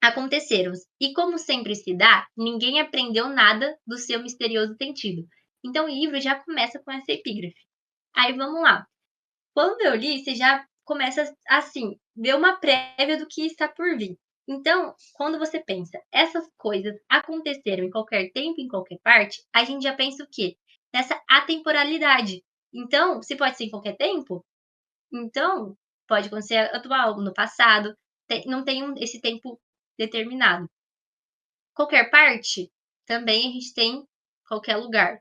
aconteceram. E como sempre se dá, ninguém aprendeu nada do seu misterioso sentido. Então o livro já começa com essa epígrafe. Aí vamos lá. Quando eu li, você já começa assim, ver uma prévia do que está por vir. Então, quando você pensa, essas coisas aconteceram em qualquer tempo, em qualquer parte, a gente já pensa o quê? Nessa atemporalidade. Então, se pode ser em qualquer tempo, então pode acontecer atual, no passado, não tem esse tempo determinado. Qualquer parte, também a gente tem qualquer lugar.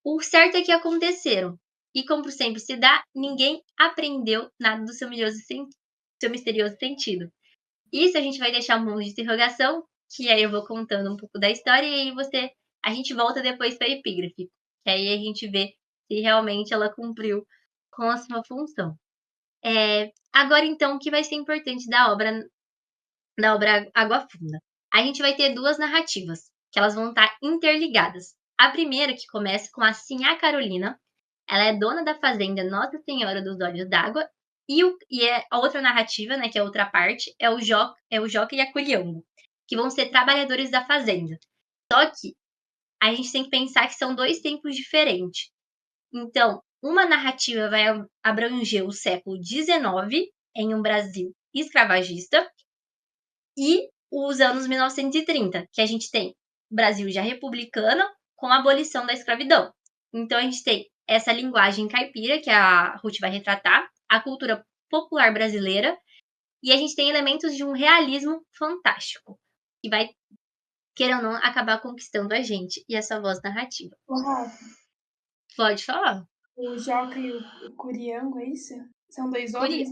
O certo é que aconteceram. E como sempre se dá, ninguém aprendeu nada do seu misterioso sentido. Isso a gente vai deixar um monte de interrogação, que aí eu vou contando um pouco da história e aí a gente volta depois para a epígrafe, que aí a gente vê se realmente ela cumpriu com a sua função. Agora então, o que vai ser importante da obra Água Funda? A gente vai ter 2 narrativas, que elas vão estar interligadas. A primeira, que começa com a Sinhá Carolina, ela é dona da fazenda Nossa Senhora dos Olhos d'Água, e a outra narrativa, né, que é a outra parte, é o Joca e a Curiango, que vão ser trabalhadores da fazenda. Só que a gente tem que pensar que são 2 tempos diferentes. Então, uma narrativa vai abranger o século XIX, em um Brasil escravagista, e os anos 1930, que a gente tem o Brasil já republicano com a abolição da escravidão. Então a gente tem essa linguagem caipira, que a Ruth vai retratar, a cultura popular brasileira, e a gente tem elementos de um realismo fantástico, que vai, queira ou não, acabar conquistando a gente e essa voz narrativa. Ô, Rafa, Pode falar. o Joca e o Curiango, é isso? São 2 homens?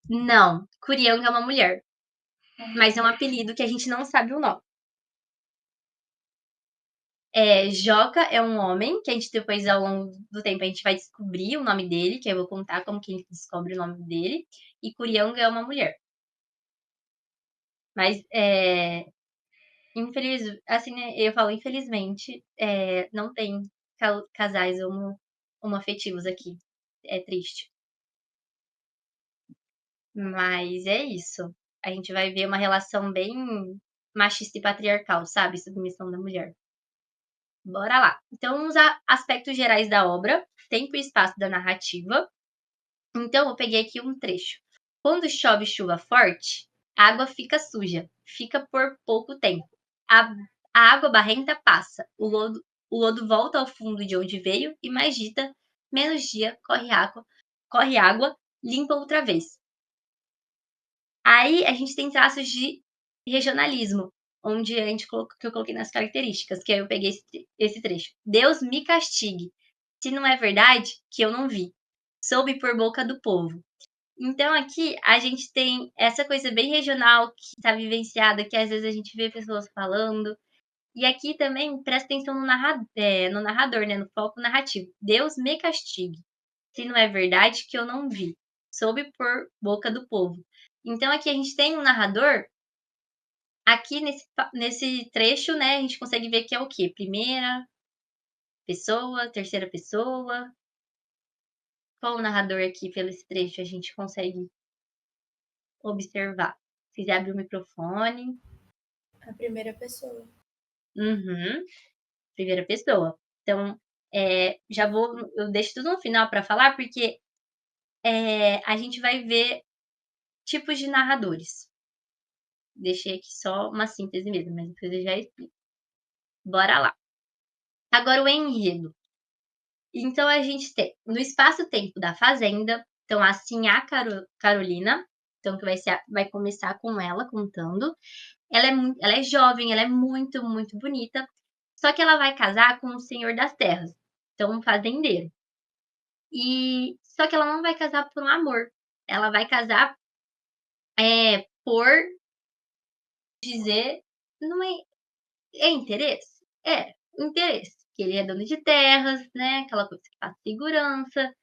Não, Curianga é uma mulher, mas é um apelido que a gente não sabe o nome. Joca é um homem, que a gente depois, ao longo do tempo, a gente vai descobrir o nome dele, que eu vou contar como que a gente descobre o nome dele. E Curianga é uma mulher. Mas, assim, né, eu falo infelizmente, não tem casais homoafetivos aqui. É triste. Mas é isso. A gente vai ver uma relação bem machista e patriarcal, sabe? Submissão da mulher. Bora lá. Então, vamos a aspectos gerais da obra, tempo e espaço da narrativa. Então, eu peguei aqui um trecho. Quando chove chuva forte, a água fica suja, fica por pouco tempo. A, a água barrenta passa, o lodo volta ao fundo de onde veio e mais agita, menos dia, corre água, limpa outra vez. Aí a gente tem traços de regionalismo, onde que eu coloquei nas características, que aí eu peguei esse trecho. Deus me castigue, se não é verdade que eu não vi. Soube por boca do povo. Então aqui a gente tem essa coisa bem regional que está vivenciada, que às vezes a gente vê pessoas falando. E aqui também presta atenção no narrador, né, no foco narrativo. Deus me castigue, se não é verdade que eu não vi. Soube por boca do povo. Então aqui a gente tem um narrador. Aqui nesse trecho, né, a gente consegue ver que é o quê? Primeira pessoa, terceira pessoa. Qual o narrador aqui pelo esse trecho a gente consegue observar? Se quiser abrir o microfone. A primeira pessoa. Uhum. Primeira pessoa. Então, eu deixo tudo no final para falar, porque a gente vai ver tipos de narradores. Deixei aqui só uma síntese mesmo, mas depois eu já explico. Bora lá. Agora o enredo. Então a gente tem, no espaço-tempo da fazenda, então assim a Carolina, então que vai começar com ela contando. Ela é jovem, ela é muito, muito bonita, só que ela vai casar com o senhor das terras, então um fazendeiro. E só que ela não vai casar por um amor, ela vai casar por dizer, não é interesse? É, interesse, que ele é dono de terras, né, aquela coisa que faz segurança,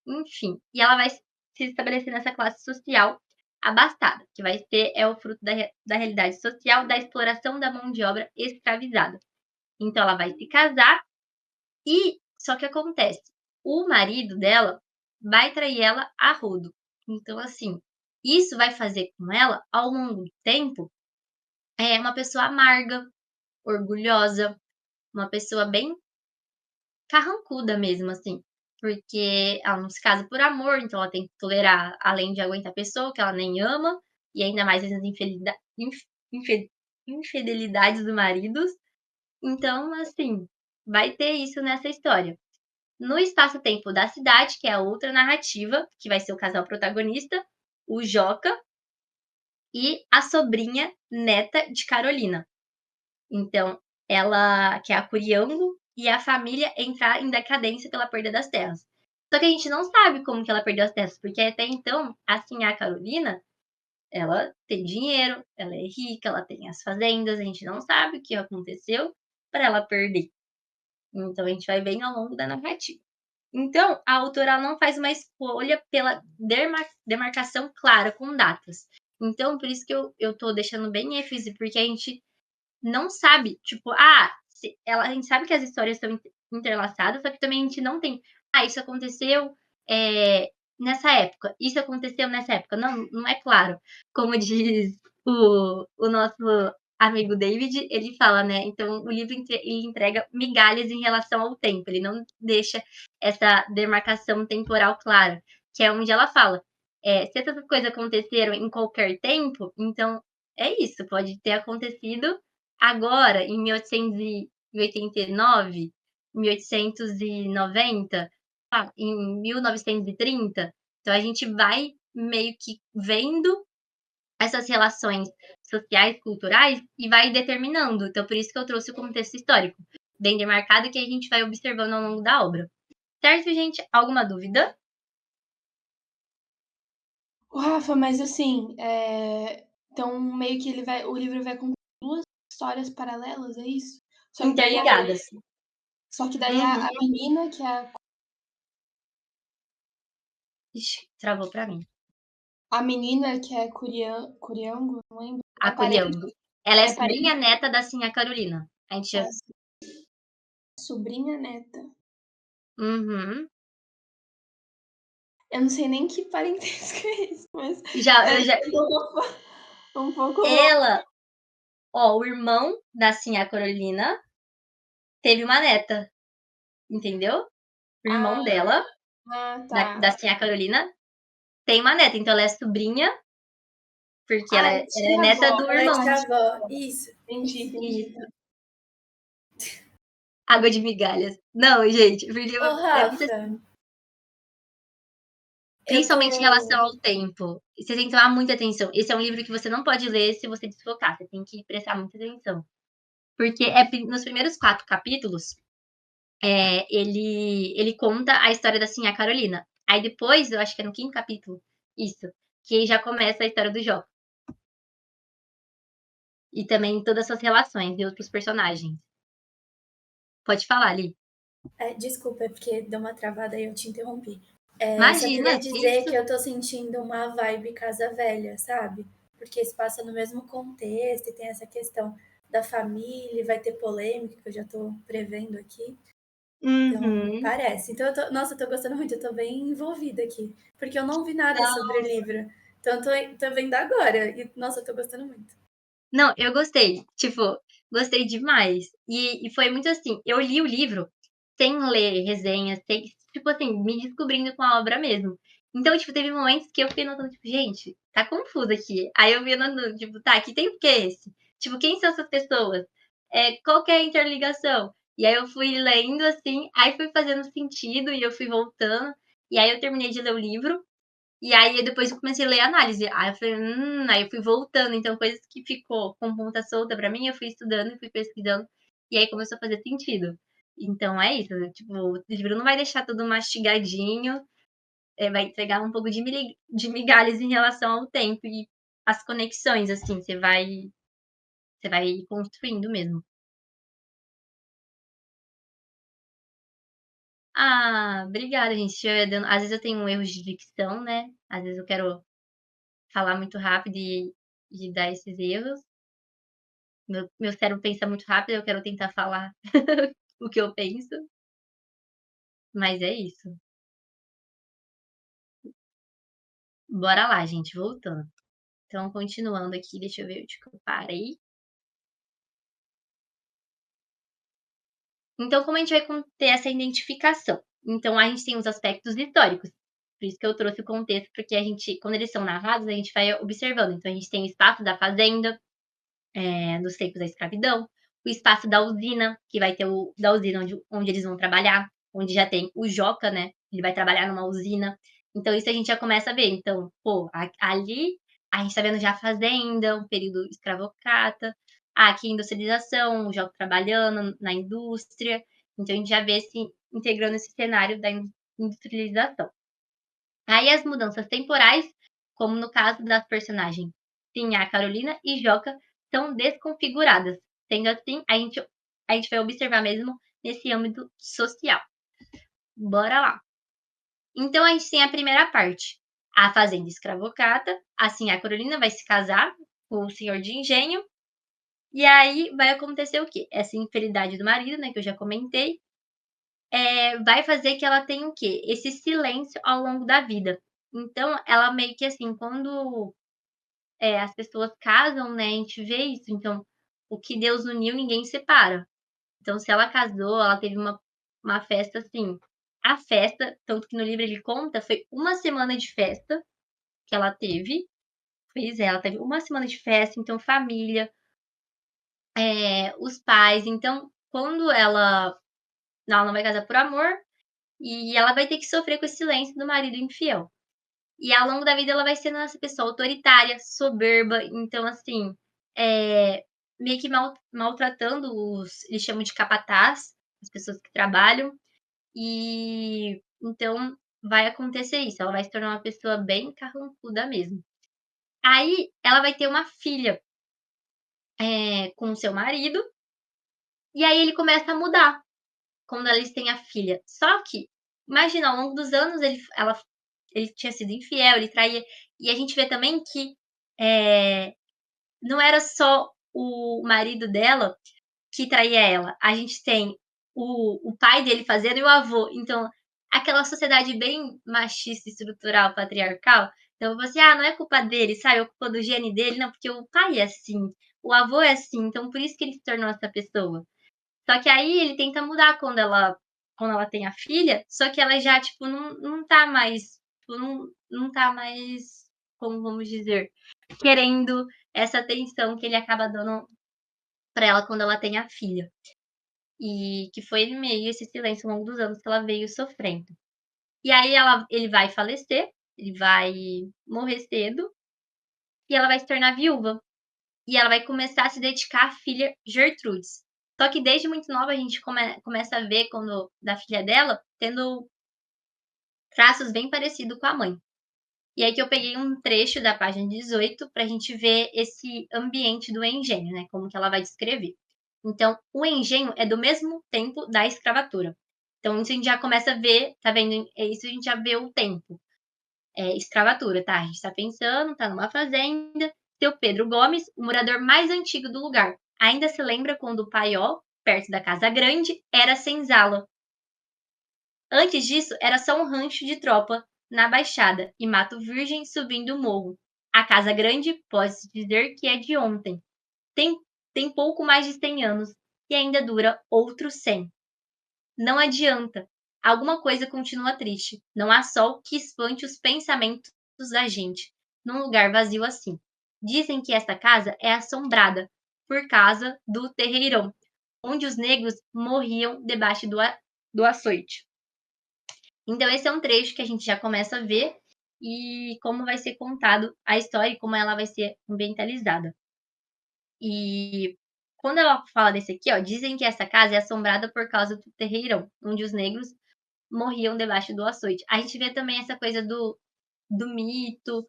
enfim. E ela vai se estabelecer nessa classe social abastada, que vai ser o fruto da realidade social da exploração da mão de obra escravizada. Então ela vai se casar e só que acontece, o marido dela vai trair ela a rodo. Então assim, isso vai fazer com ela, ao longo do tempo, uma pessoa amarga, orgulhosa, uma pessoa bem carrancuda mesmo, assim. Porque ela não se casa por amor, então ela tem que tolerar, além de aguentar a pessoa que ela nem ama, e ainda mais as infidelidades do marido. Então, assim, vai ter isso nessa história. No espaço-tempo da cidade, que é a outra narrativa, que vai ser o casal protagonista, o Joca e a sobrinha neta de Carolina. Então, ela que é a Curiango e a família entrar em decadência pela perda das terras. Só que a gente não sabe como que ela perdeu as terras, porque até então, assim, a Carolina, ela tem dinheiro, ela é rica, ela tem as fazendas, a gente não sabe o que aconteceu para ela perder. Então, a gente vai bem ao longo da narrativa. Então, a autora não faz uma escolha pela demarcação clara, com datas. Então, por isso que eu tô deixando bem ênfase, porque a gente não sabe, tipo, a gente sabe que as histórias são entrelaçadas, só que também a gente não tem, isso aconteceu nessa época, isso aconteceu nessa época. Não, não é claro. Como diz o nosso amigo David, ele fala, né? Então, o livro ele entrega migalhas em relação ao tempo, ele não deixa essa demarcação temporal clara, que é onde ela fala. Se essas coisas aconteceram em qualquer tempo, então é isso, pode ter acontecido agora, em 1889, 1890, em 1930. Então, a gente vai meio que vendo essas relações sociais, culturais, e vai determinando. Então, por isso que eu trouxe o contexto histórico, bem demarcado, que a gente vai observando ao longo da obra. Certo, gente? Alguma dúvida? Rafa, mas assim, então meio que o livro vai com duas histórias paralelas, é isso? Interligadas. Só que daí Uhum. a menina, que é Ixi, travou pra mim. a menina que é Curiango, não lembro. A Curiango. Ela é sobrinha neta da Sinha Carolina. A gente já... Sobrinha neta. Uhum. Eu não sei nem que parentesco é isso, mas Eu já... um pouco... Ela, o irmão da Sinha Carolina teve uma neta, entendeu? O irmão dela, tá. da Sinha Carolina, tem uma neta. Então, ela é sobrinha, porque ela é neta do irmão. Tia-avó, isso. Entendi. Isso. Água de migalhas. Não, gente, porque Ô, Rafa, principalmente em relação ao tempo. Você tem que tomar muita atenção. Esse é um livro que você não pode ler se você desfocar. Você tem que prestar muita atenção. Porque nos primeiros 4 capítulos, ele conta a história da Sinhá Carolina. Aí depois, eu acho que é no 5º capítulo, isso, que já começa a história do Jó. E também todas as suas relações e outros personagens. Pode falar, Li. Desculpa, é porque deu uma travada e eu te interrompi. Imagina, só queria dizer isso. que eu tô sentindo uma vibe Casa Velha, sabe? Porque se passa no mesmo contexto e tem essa questão da família, vai ter polêmica, que eu já tô prevendo aqui. Então, parece. Então, eu tô gostando muito, eu tô bem envolvida aqui. Porque eu não vi nada sobre o livro. Então, eu tô vendo agora. E, nossa, eu tô gostando muito. Não, eu gostei. Tipo, gostei demais. E foi muito assim, eu li o livro sem ler resenhas, tipo assim, me descobrindo com a obra mesmo. Então, tipo, teve momentos que eu fiquei notando, tipo, gente, tá confuso aqui. Aí eu vi notando, tipo, tá, que tempo que é esse? Tipo, quem são essas pessoas? Qual que é a interligação? E aí eu fui lendo, assim, aí foi fazendo sentido e eu fui voltando. E aí eu terminei de ler o livro. E aí depois eu comecei a ler a análise. Aí eu falei, aí eu fui voltando. Então, coisas que ficou com ponta solta pra mim, eu fui estudando e fui pesquisando. E aí começou a fazer sentido. Então é isso, né? Tipo, o livro não vai deixar tudo mastigadinho, vai entregar um pouco de migalhas em relação ao tempo e as conexões, assim, você vai construindo mesmo. Ah, obrigada, gente. Às vezes eu tenho erros de dicção, né? Às vezes eu quero falar muito rápido e dar esses erros. Meu cérebro pensa muito rápido, eu quero tentar falar o que eu penso, mas é isso. Bora lá, gente, voltando. Então, continuando aqui, deixa eu ver onde que eu parei. Então, como a gente vai ter essa identificação? Então, a gente tem os aspectos históricos. Por isso que eu trouxe o contexto, porque a gente, quando eles são narrados, a gente vai observando. Então, a gente tem o espaço da fazenda, nos tempos da escravidão, o espaço da usina, que vai ter o da usina onde eles vão trabalhar, onde já tem o Joca, né? Ele vai trabalhar numa usina. Então, isso a gente já começa a ver. Então, pô, ali a gente tá vendo já a fazenda, um período escravocrata. Aqui, industrialização, o Joca trabalhando na indústria. Então, a gente já vê se integrando esse cenário da industrialização. Aí, as mudanças temporais, como no caso das personagens Sinhá, Carolina e Joca, são desconfiguradas. Sendo assim, a gente vai observar mesmo nesse âmbito social. Bora lá. Então, a gente tem a primeira parte. A fazenda escravocrata. Assim, a Carolina vai se casar com o senhor de engenho. E aí, vai acontecer o quê? Essa infidelidade do marido, né, que eu já comentei, vai fazer que ela tenha o quê? Esse silêncio ao longo da vida. Então, ela meio que assim, quando as pessoas casam, né, a gente vê isso. Então, o que Deus uniu, ninguém separa. Então, se ela casou, ela teve uma festa assim. A festa, tanto que no livro ele conta, foi uma semana de festa que ela teve. Pois é, ela teve uma semana de festa, então família, os pais. Então, quando ela não vai casar por amor, e ela vai ter que sofrer com esse silêncio do marido infiel. E ao longo da vida ela vai sendo essa pessoa autoritária, soberba, então assim, meio que maltratando eles chamam de capataz, as pessoas que trabalham, e então vai acontecer isso, ela vai se tornar uma pessoa bem carrancuda mesmo. Aí ela vai ter uma filha, com o seu marido, e aí ele começa a mudar quando eles têm a filha. Só que, imagina, ao longo dos anos ele tinha sido infiel, ele traía. E a gente vê também que não era só o marido dela que traía ela. A gente tem o pai dele fazendo e o avô. Então, aquela sociedade bem machista, estrutural, patriarcal. Então, você, não é culpa dele, sabe? É culpa do gene dele. Não, porque o pai é assim, o avô é assim. Então, por isso que ele se tornou essa pessoa. Só que aí ele tenta mudar quando ela tem a filha, só que ela já, tipo, não tá mais, tipo, não tá mais, como vamos dizer, querendo essa atenção que ele acaba dando pra ela quando ela tem a filha. E que foi meio esse silêncio ao longo dos anos que ela veio sofrendo. E aí ele vai falecer, ele vai morrer cedo, e ela vai se tornar viúva. E ela vai começar a se dedicar à filha Gertrudes. Só que desde muito nova a gente começa a ver da filha dela tendo traços bem parecidos com a mãe. E aí que eu peguei um trecho da página 18 para a gente ver esse ambiente do engenho, né? Como que ela vai descrever. Então, o engenho é do mesmo tempo da escravatura. Então, isso a gente já começa a ver, tá vendo? Isso a gente já vê o tempo. Escravatura, tá? A gente tá pensando, tá numa fazenda. Seu Pedro Gomes, o morador mais antigo do lugar. Ainda se lembra quando o paiol, perto da Casa Grande, era senzala. Antes disso, era só um rancho de tropa na Baixada e mato virgem subindo o morro. A Casa Grande, pode-se dizer que é de ontem. Tem pouco mais de 100 anos e ainda dura outros 100. Não adianta. Alguma coisa continua triste. Não há sol que espante os pensamentos da gente, num lugar vazio assim. Dizem que esta casa é assombrada por causa do terreirão, onde os negros morriam debaixo do açoite. Então esse é um trecho que a gente já começa a ver e como vai ser contado a história e como ela vai ser ambientalizada. E quando ela fala desse aqui, ó, dizem que essa casa é assombrada por causa do terreirão, onde os negros morriam debaixo do açoite. A gente vê também essa coisa do mito,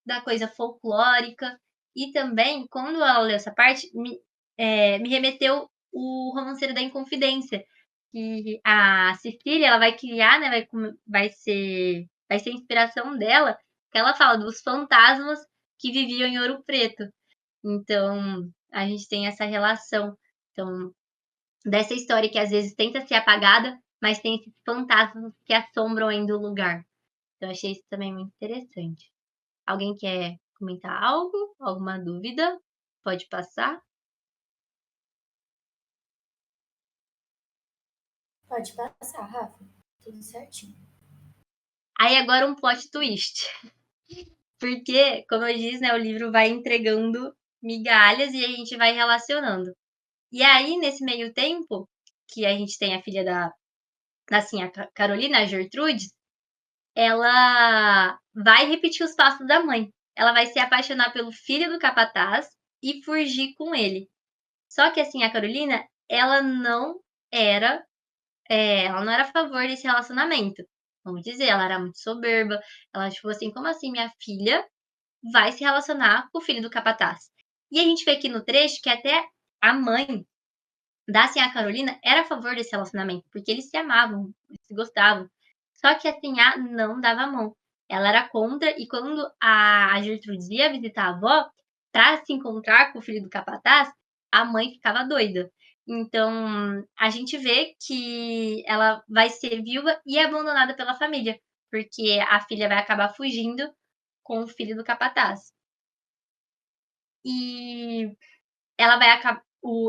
da coisa folclórica, e também, quando ela leu essa parte, me remeteu o Romanceiro da Inconfidência, que a Cecília, ela vai criar, né, vai ser a inspiração dela, que ela fala dos fantasmas que viviam em Ouro Preto. Então, a gente tem essa relação. Então, dessa história que às vezes tenta ser apagada, mas tem esses fantasmas que assombram ainda o lugar. Então, eu achei isso também muito interessante. Alguém quer comentar algo? Alguma dúvida? Pode passar. Pode passar, Rafa. Tudo certinho. Aí agora um plot twist. Porque, como eu disse, né, o livro vai entregando migalhas e a gente vai relacionando. E aí, nesse meio tempo, que a gente tem a filha assim, a Carolina, a Gertrude, ela vai repetir os passos da mãe. Ela vai se apaixonar pelo filho do capataz e fugir com ele. Só que, assim, a Carolina, ela não era a favor desse relacionamento. Vamos dizer, ela era muito soberba. Ela, tipo assim, como assim minha filha vai se relacionar com o filho do capataz? E a gente vê aqui no trecho que até a mãe da Sinhá Carolina era a favor desse relacionamento, porque eles se amavam, eles se gostavam. Só que a Sinhá não dava a mão. Ela era contra, e quando a Gertrudes ia visitar a avó, para se encontrar com o filho do capataz, a mãe ficava doida. Então, a gente vê que ela vai ser viúva e abandonada pela família, porque a filha vai acabar fugindo com o filho do capataz. E ela vai acabar.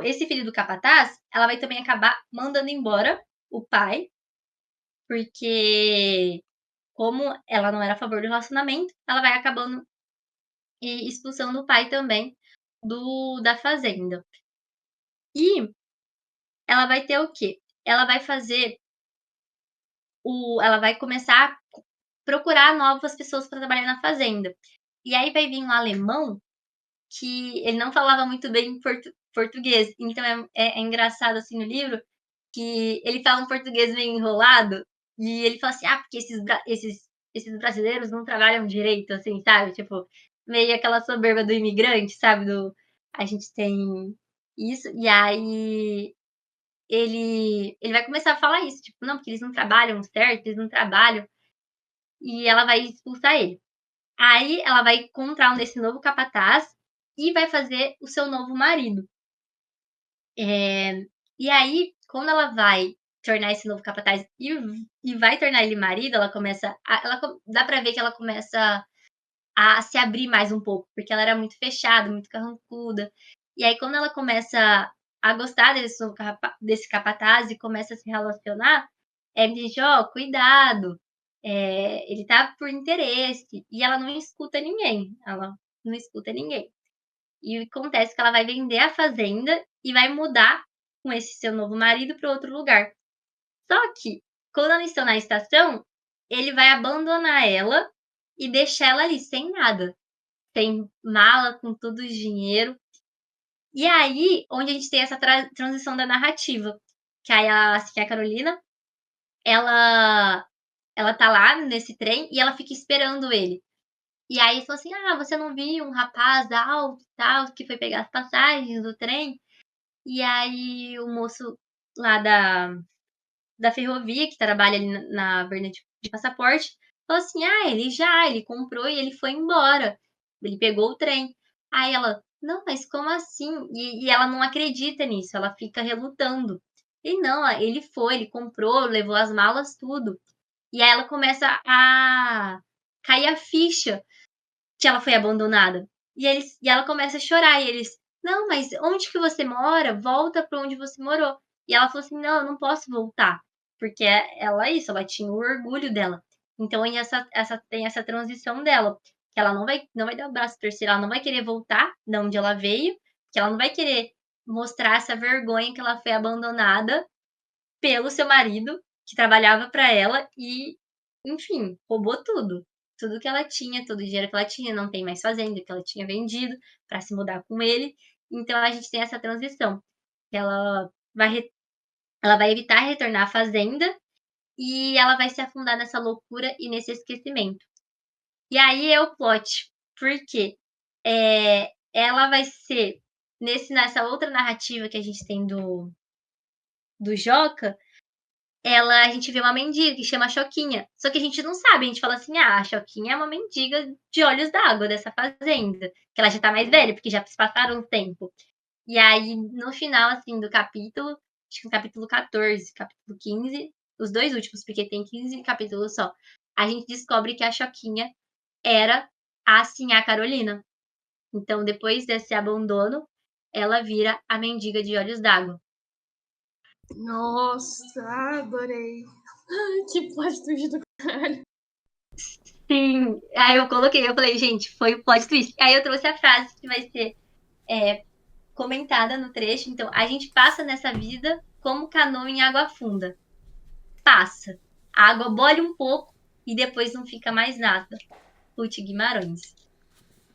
Esse filho do capataz, ela vai também acabar mandando embora o pai, porque como ela não era a favor do relacionamento, ela vai acabando expulsando o pai também da fazenda. E ela vai ter o quê? Ela vai fazer ela vai começar a procurar novas pessoas para trabalhar na fazenda. E aí vai vir um alemão que ele não falava muito bem português. Então é engraçado assim no livro que ele fala um português meio enrolado e ele fala assim, porque esses brasileiros não trabalham direito, assim, sabe? Tipo, meio aquela soberba do imigrante, sabe? A gente tem isso, e aí ele vai começar a falar isso, tipo, não, porque eles não trabalham certo, eles não trabalham, e ela vai expulsar ele. Aí ela vai encontrar nesse novo capataz e vai fazer o seu novo marido. E aí, quando ela vai tornar esse novo capataz e vai tornar ele marido, ela começa. Dá pra ver que ela começa a se abrir mais um pouco, porque ela era muito fechada, muito carrancuda. E aí, quando ela começa a gostar desse capataz e começa a se relacionar, me diz: cuidado, ele tá por interesse. E ela não escuta ninguém. Ela não escuta ninguém. E acontece que ela vai vender a fazenda e vai mudar com esse seu novo marido para outro lugar. Só que, quando elas estão na estação, ele vai abandonar ela e deixar ela ali sem nada. Sem mala, com todo o dinheiro. E aí, onde a gente tem essa transição da narrativa. Que aí a Carolina, ela tá lá nesse trem e ela fica esperando ele. E aí falou assim, você não viu um rapaz alto e tal, que foi pegar as passagens do trem? E aí o moço lá da ferrovia, que trabalha ali na venda de passaporte, falou assim, ele comprou e ele foi embora. Ele pegou o trem. Aí ela, não, mas como assim? E ela não acredita nisso, ela fica relutando. E não, ele comprou, levou as malas, tudo. E aí ela começa a cair a ficha que ela foi abandonada. E ela começa a chorar. E eles, não, mas onde que você mora? Volta para onde você morou. E ela falou assim, não, eu não posso voltar. Porque ela tinha o orgulho dela. Então tem essa transição dela. Que ela não vai dar o braço a torcer, ela não vai querer voltar de onde ela veio. Que ela não vai querer mostrar essa vergonha que ela foi abandonada pelo seu marido, que trabalhava para ela e, enfim, roubou tudo. Tudo que ela tinha, todo o dinheiro que ela tinha, não tem mais fazenda, que ela tinha vendido para se mudar com ele. Então a gente tem essa transição. Ela vai evitar retornar à fazenda e ela vai se afundar nessa loucura e nesse esquecimento. E aí é o plot, porque ela vai ser nessa outra narrativa que a gente tem do Joca, a gente vê uma mendiga que chama Choquinha. Só que a gente não sabe, a gente fala assim: a Choquinha é uma mendiga de olhos d'água dessa fazenda, que ela já tá mais velha, porque já se passaram um tempo. E aí, no final, assim, do capítulo, acho que no capítulo 14, capítulo 15, os dois últimos, porque tem 15 capítulos só, a gente descobre que a Choquinha era a Sinhá Carolina. Então, depois desse abandono, ela vira a mendiga de olhos d'água. Nossa, adorei. Que plot twist do caralho. Sim, aí eu falei, gente, foi o plot twist. Aí eu trouxe a frase que vai ser comentada no trecho. Então, a gente passa nessa vida como canoa em água funda. Passa. A água bolle um pouco e depois não fica mais nada. Ruth Guimarães.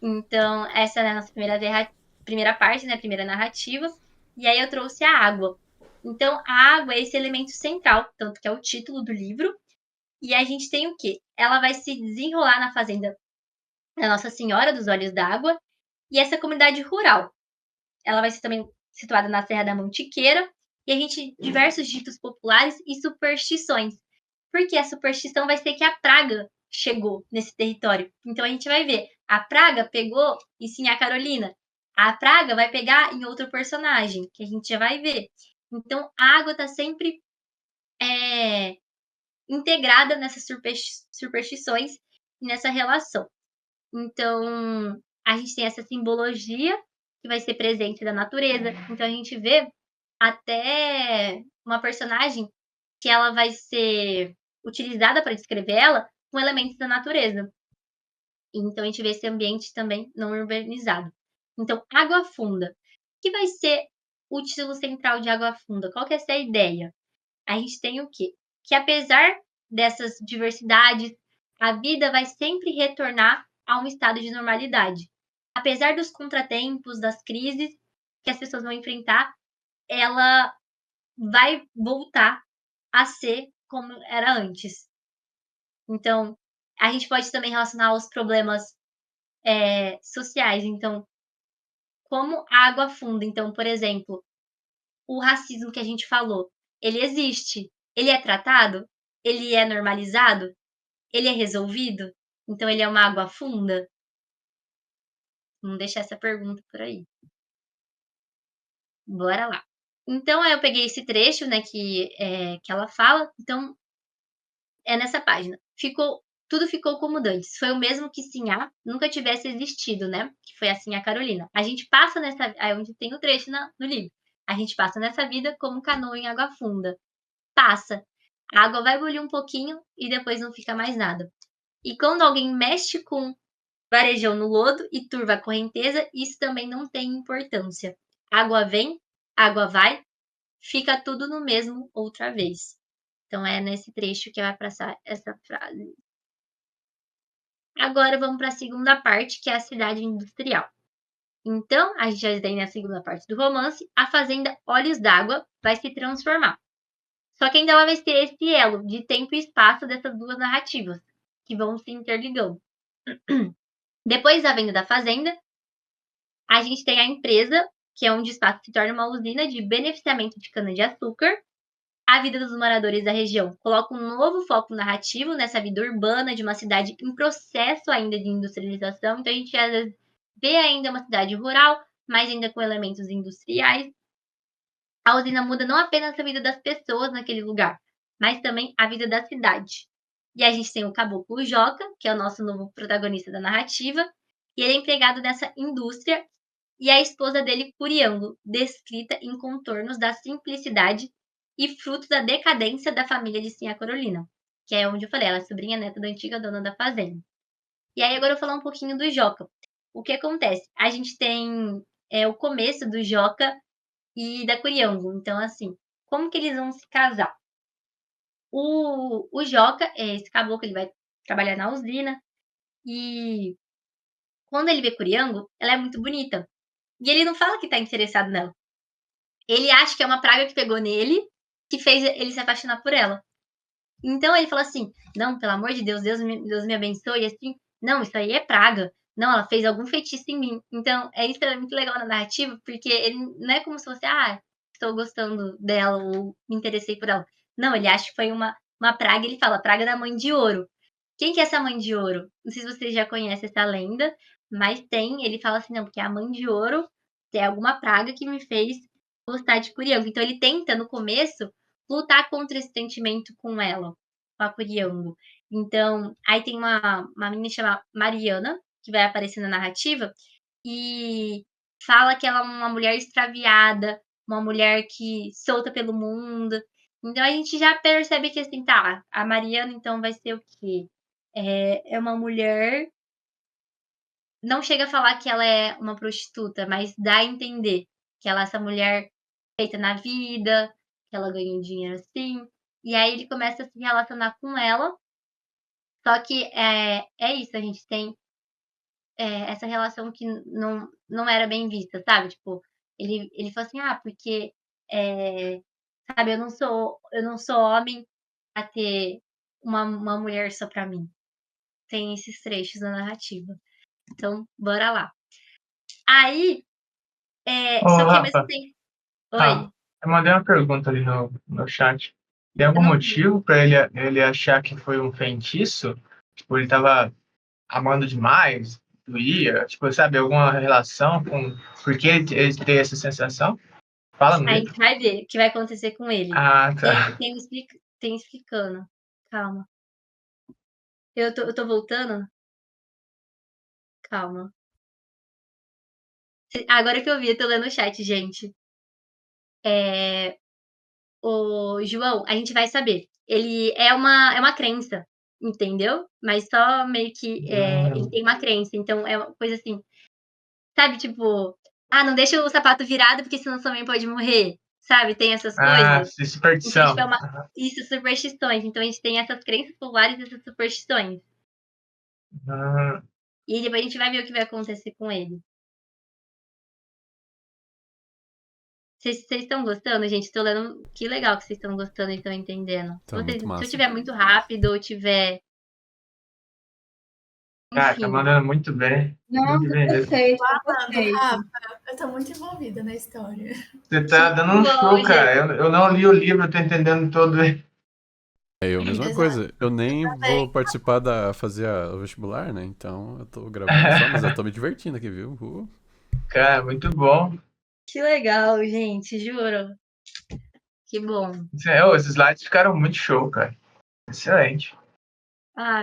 Então, essa é a nossa primeira parte, né? Primeira narrativa. E aí eu trouxe a água. Então, a água é esse elemento central, tanto que é o título do livro. E a gente tem o quê? Ela vai se desenrolar na fazenda da Nossa Senhora dos Olhos d'Água. E essa comunidade rural, ela vai ser também situada na Serra da Mantiqueira. E a gente diversos ditos populares e superstições. Porque a superstição vai ser que a praga chegou nesse território. Então a gente vai ver, a praga pegou em Sinhá Carolina. A praga vai pegar em outro personagem, que a gente já vai ver. Então a água está sempre integrada nessas superstições e nessa relação. Então, a gente tem essa simbologia que vai ser presente da natureza. Então, a gente vê até uma personagem que ela vai ser utilizada para descrever ela com elementos da natureza. Então, a gente vê esse ambiente também não urbanizado. Então, Água Funda. O que vai ser o título central de Água Funda? Qual que é essa ideia? A gente tem o quê? Que apesar dessas diversidades, a vida vai sempre retornar a um estado de normalidade. Apesar dos contratempos, das crises que as pessoas vão enfrentar, ela vai voltar a ser como era antes. Então, a gente pode também relacionar aos problemas sociais. Então, como a água funda. Então, por exemplo, o racismo que a gente falou, ele existe. Ele é tratado? Ele é normalizado? Ele é resolvido? Então ele é uma água funda? Vamos deixar essa pergunta por aí. Bora lá. Então, eu peguei esse trecho, né, que ela fala. Então, é nessa página. Tudo ficou como dantes. Foi o mesmo que Sinhá nunca tivesse existido, né? Que foi a Sinhá Carolina. A gente passa nessa... Aí onde tem o trecho no livro. A gente passa nessa vida como canoa em água funda. Passa. A água vai bulir um pouquinho e depois não fica mais nada. E quando alguém mexe com varejão no lodo e turva a correnteza, isso também não tem importância. Água vem, água vai, fica tudo no mesmo outra vez. Então é nesse trecho que vai passar essa frase. Agora vamos para a segunda parte, que é a cidade industrial. Então, a gente já tem na segunda parte do romance, a fazenda Olhos d'Água vai se transformar. Só que ainda ela vai ser esse elo de tempo e espaço dessas duas narrativas, que vão se interligando. Depois da venda da fazenda, a gente tem a empresa, que é onde o espaço se torna uma usina de beneficiamento de cana-de-açúcar. A vida dos moradores da região coloca um novo foco narrativo nessa vida urbana de uma cidade em processo ainda de industrialização. Então, a gente às vezes vê ainda uma cidade rural, mas ainda com elementos industriais. A usina muda não apenas a vida das pessoas naquele lugar, mas também a vida da cidade. E a gente tem o Caboclo Joca, que é o nosso novo protagonista da narrativa, e ele é empregado nessa indústria, e a esposa dele, Curiango, descrita em contornos da simplicidade e fruto da decadência da família de Sinhá Carolina, que é onde eu falei, ela é sobrinha neta da antiga dona da fazenda. E aí agora eu vou falar um pouquinho do Joca. O que acontece? A gente tem o começo do Joca e da Curiango. Então, assim, como que eles vão se casar? O Joca é esse caboclo, ele vai trabalhar na usina e quando ele vê Curiango, ela é muito bonita. E ele não fala que tá interessado nela. Ele acha que é uma praga que pegou nele, que fez ele se apaixonar por ela. Então ele falou assim: não, pelo amor de Deus, Deus me abençoe. Assim, não, isso aí é praga. Não, ela fez algum feitiço em mim. Então, isso é muito legal na narrativa, porque ele não é como se fosse, estou gostando dela ou me interessei por ela. Não, ele acha que foi uma praga, ele fala, praga da mãe de ouro. Quem que é essa mãe de ouro? Não sei se vocês já conhecem essa lenda, mas ele fala assim, não, porque a mãe de ouro é alguma praga que me fez gostar de Curiango. Então ele tenta, no começo, lutar contra esse sentimento com ela, com a Curiango. Então, aí tem uma menina chamada Mariana, que vai aparecer na narrativa, e fala que ela é uma mulher extraviada, uma mulher que solta pelo mundo. Então a gente já percebe que assim, tá, a Mariana então vai ser o quê? É uma mulher. Não chega a falar que ela é uma prostituta, mas dá a entender que ela é essa mulher feita na vida, que ela ganha um dinheiro assim. E aí ele começa a se relacionar com ela. Só que é isso, a gente tem essa relação que não era bem vista, sabe? Tipo, ele falou assim, porque sabe, eu não sou homem pra ter uma mulher só pra mim. Tem esses trechos na narrativa. Então, bora lá. Aí, Ô, só que ao mesmo Rafa, tempo. Rafa, Oi, eu mandei uma pergunta ali no chat. Tem eu algum não vi. motivo para ele achar que foi um feitiço? Tipo, ele tava amando demais, doía? Tipo, sabe, alguma relação com por que ele tem essa sensação? Fala no A livro. gente vai ver o que vai acontecer com ele. Ah, Tem, tá. tem, tem explicando. Calma. Eu tô voltando? Calma. Agora que eu vi, eu tô lendo o chat, gente. O João, a gente vai saber. Ele é uma crença, entendeu? Mas só meio que ele Hum. tem uma crença. Então é uma coisa assim, sabe? Tipo, não deixa o sapato virado porque senão sua mãe pode morrer. Sabe? Tem essas Ah, coisas. Então, tipo, superstição. isso, superstições. Então a gente tem essas crenças populares e essas superstições. Ah, E depois a gente vai ver o que vai acontecer com ele. Vocês estão gostando, gente? Tô lendo. Que legal que vocês estão gostando e estão entendendo. Tá muito Se eu massa. tiver muito rápido ou tiver. cara, tá Enfim. mandando muito bem. Não, Muito tá bem mesmo. perfeito, tá Amando, perfeito. Rafa, eu tô muito envolvida na história. Você Que tá dando um bom, show, cara. gente. Eu não li o livro, eu tô entendendo todo ele. É eu, mesma Exato. coisa. Eu nem vou Também. participar fazer o vestibular, né? Então eu tô gravando só, mas eu tô me divertindo aqui, viu? Cara, muito bom. Que legal, gente. Juro. Que bom. Esses slides ficaram muito show, cara. Excelente.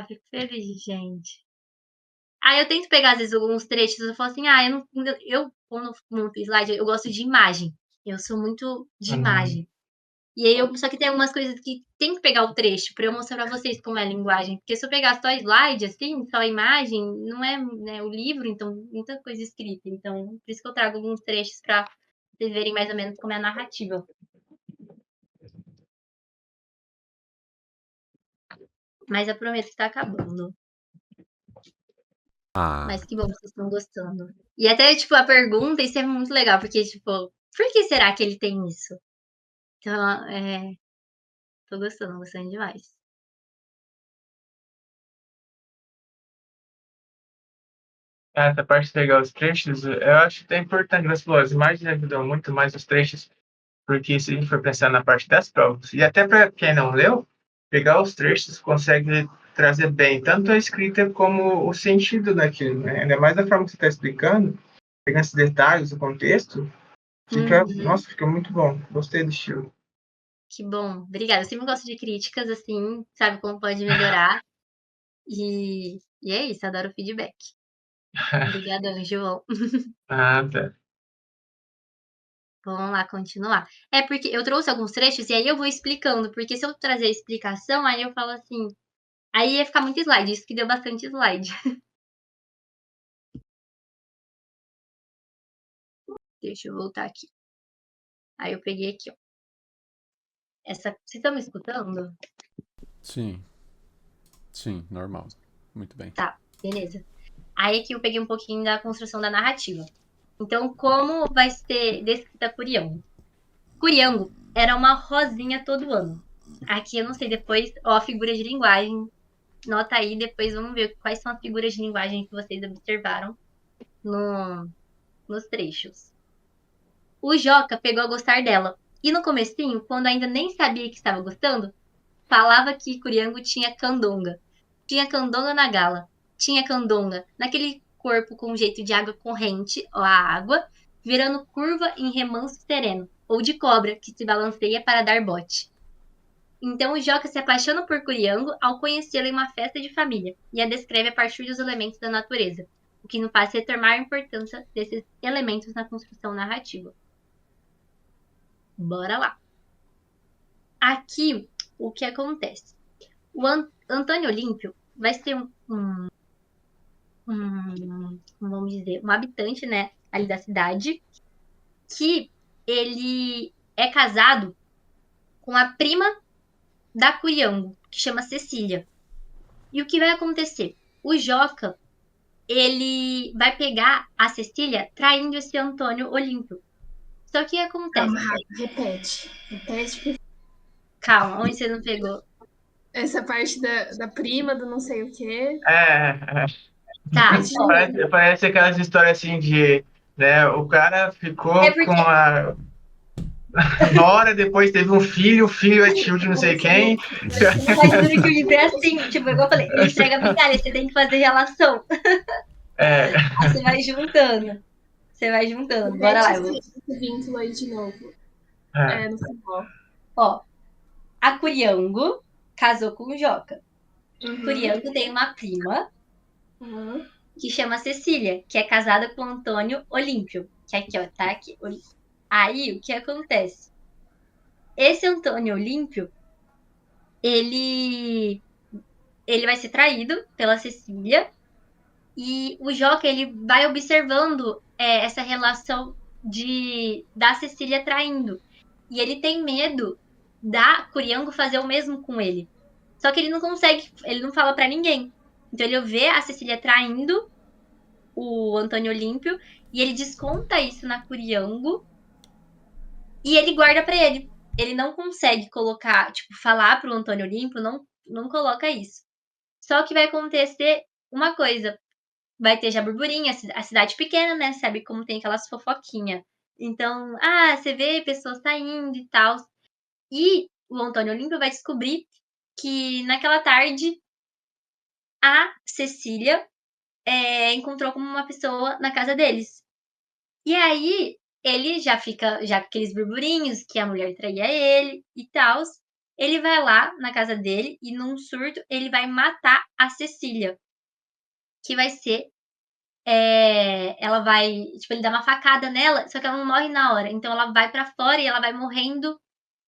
Fico feliz, gente. Eu tento pegar, às vezes, alguns trechos. Eu falo assim, quando monto slide, eu gosto de imagem. Eu sou muito de Uhum. imagem. E aí, só que tem algumas coisas que tem que pegar o trecho para eu mostrar para vocês como é a linguagem. Porque se eu pegar só slide, assim, só imagem, não é, né, o livro, então, muita coisa escrita. Então, por isso que eu trago alguns trechos para vocês verem mais ou menos como é a narrativa. Mas eu prometo que tá acabando. Ah, Mas que bom que vocês estão gostando. E até, tipo, a pergunta, isso é muito legal, porque, tipo, por que será que ele tem isso? Então, tô gostando demais. Essa parte legal, os trechos, eu acho que é importante, mas falou, as imagens ajudam muito mais os trechos, porque se a gente for pensar na parte das provas, e até para quem não leu, pegar os trechos consegue trazer bem tanto a escrita como o sentido daquilo, né? Ainda mais da forma que você está explicando, pegando esses detalhes, o contexto, fica, Uhum. nossa, fica muito bom. Gostei do estilo. Que bom. Obrigada. Eu sempre gosto de críticas, assim, sabe como pode melhorar. E é isso, adoro feedback. Obrigadão, João. Ah, tá. Vamos lá continuar. É porque eu trouxe alguns trechos e aí eu vou explicando, porque se eu trazer a explicação, aí eu falo assim, aí ia ficar muito slide, isso que deu bastante slide. Deixa eu voltar aqui. Aí eu peguei aqui, ó. Vocês estão me escutando? Sim. Sim, normal. Muito bem. Tá, beleza. Aí aqui eu peguei um pouquinho da construção da narrativa. Então, como vai ser descrita Curiango? Curiango era uma rosinha todo ano. Aqui eu não sei, depois, ó, figura de linguagem. Nota aí, depois vamos ver quais são as figuras de linguagem que vocês observaram nos trechos. O Joca pegou a gostar dela. E no comecinho, quando ainda nem sabia que estava gostando, falava que Curiango tinha candonga. Tinha candonga na gala. Tinha candonga naquele corpo com jeito de água corrente, ó, a água, virando curva em remanso sereno, ou de cobra que se balanceia para dar bote. Então o Joca se apaixona por Curiango ao conhecê-la em uma festa de família e a descreve a partir dos elementos da natureza, o que nos faz retomar a importância desses elementos na construção narrativa. Bora lá. Aqui, o que acontece? O Antônio Olímpio vai ser vamos dizer, um habitante, né, ali da cidade, que ele é casado com a prima da Curiango, que chama Cecília. E o que vai acontecer? O Joca, ele vai pegar a Cecília traindo esse Antônio Olímpio. Só que o que acontece? Calma, Rafa, repete. Repete. Calma, onde você não pegou? Essa parte da prima, do não sei o quê. Tá, ó. Parece aquelas histórias assim de, né, o cara ficou É porque com a nora, depois teve um filho, o filho é tio de não sei quem. Mas duro que o livro é assim, tipo, igual eu falei, ele entrega a migalha, você tem que fazer relação. É, Aí você vai juntando. Você vai juntando. Bora lá. Repete esse vínculo aí de novo. é. No final. Ó, a Curiango casou com o Joca. Uhum. Curiango tem uma prima Uhum. que chama Cecília, que é casada com Antônio Olímpio. Que aqui, ó, tá aqui. Aí, o que acontece? Esse Antônio Olímpio, ele vai ser traído pela Cecília e o Joca, ele vai observando essa relação da Cecília traindo. E ele tem medo da Curiango fazer o mesmo com ele. Só que ele não consegue, ele não fala pra ninguém. Então ele vê a Cecília traindo o Antônio Olímpio e ele desconta isso na Curiango e ele guarda pra ele. Ele não consegue colocar, tipo, falar pro Antônio Olímpio, não coloca isso. Só que vai acontecer uma coisa. Vai ter já burburinho, a cidade pequena, né? Sabe como tem aquelas fofoquinhas. Então, você vê pessoas saindo e tal. E o Antônio Olímpio vai descobrir que naquela tarde a Cecília encontrou com uma pessoa na casa deles. E aí ele já fica, já com aqueles burburinhos que a mulher traía ele e tal. Ele vai lá na casa dele e num surto ele vai matar a Cecília. Que vai ser ela vai, tipo, ele dá uma facada nela, só que ela não morre na hora. Então ela vai pra fora e ela vai morrendo,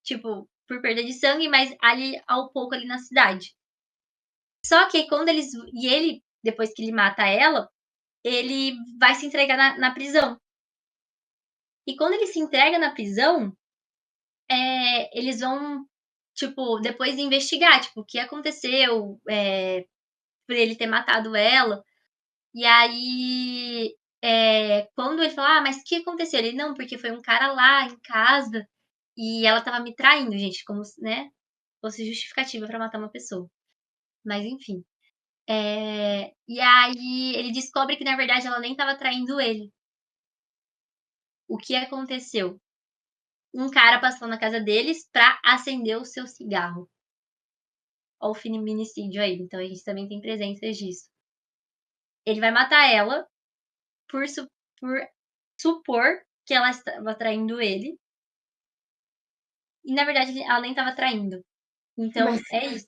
tipo, por perda de sangue, mas ali ao pouco ali na cidade. Só que quando ele, depois que ele mata ela, ele vai se entregar na prisão. E quando ele se entrega na prisão, eles vão, tipo, depois investigar, tipo, o que aconteceu, por ele ter matado ela. E aí, quando ele fala, mas o que aconteceu? Ele, não, porque foi um cara lá em casa e ela tava me traindo, gente, como se, né, fosse justificativa pra matar uma pessoa. Mas enfim. E aí ele descobre que, na verdade, ela nem tava traindo ele. O que aconteceu? Um cara passou na casa deles pra acender o seu cigarro. Olha o feminicídio aí. Então a gente também tem presenças disso. Ele vai matar ela por supor que ela estava traindo ele. E na verdade ela nem estava traindo. Então é isso.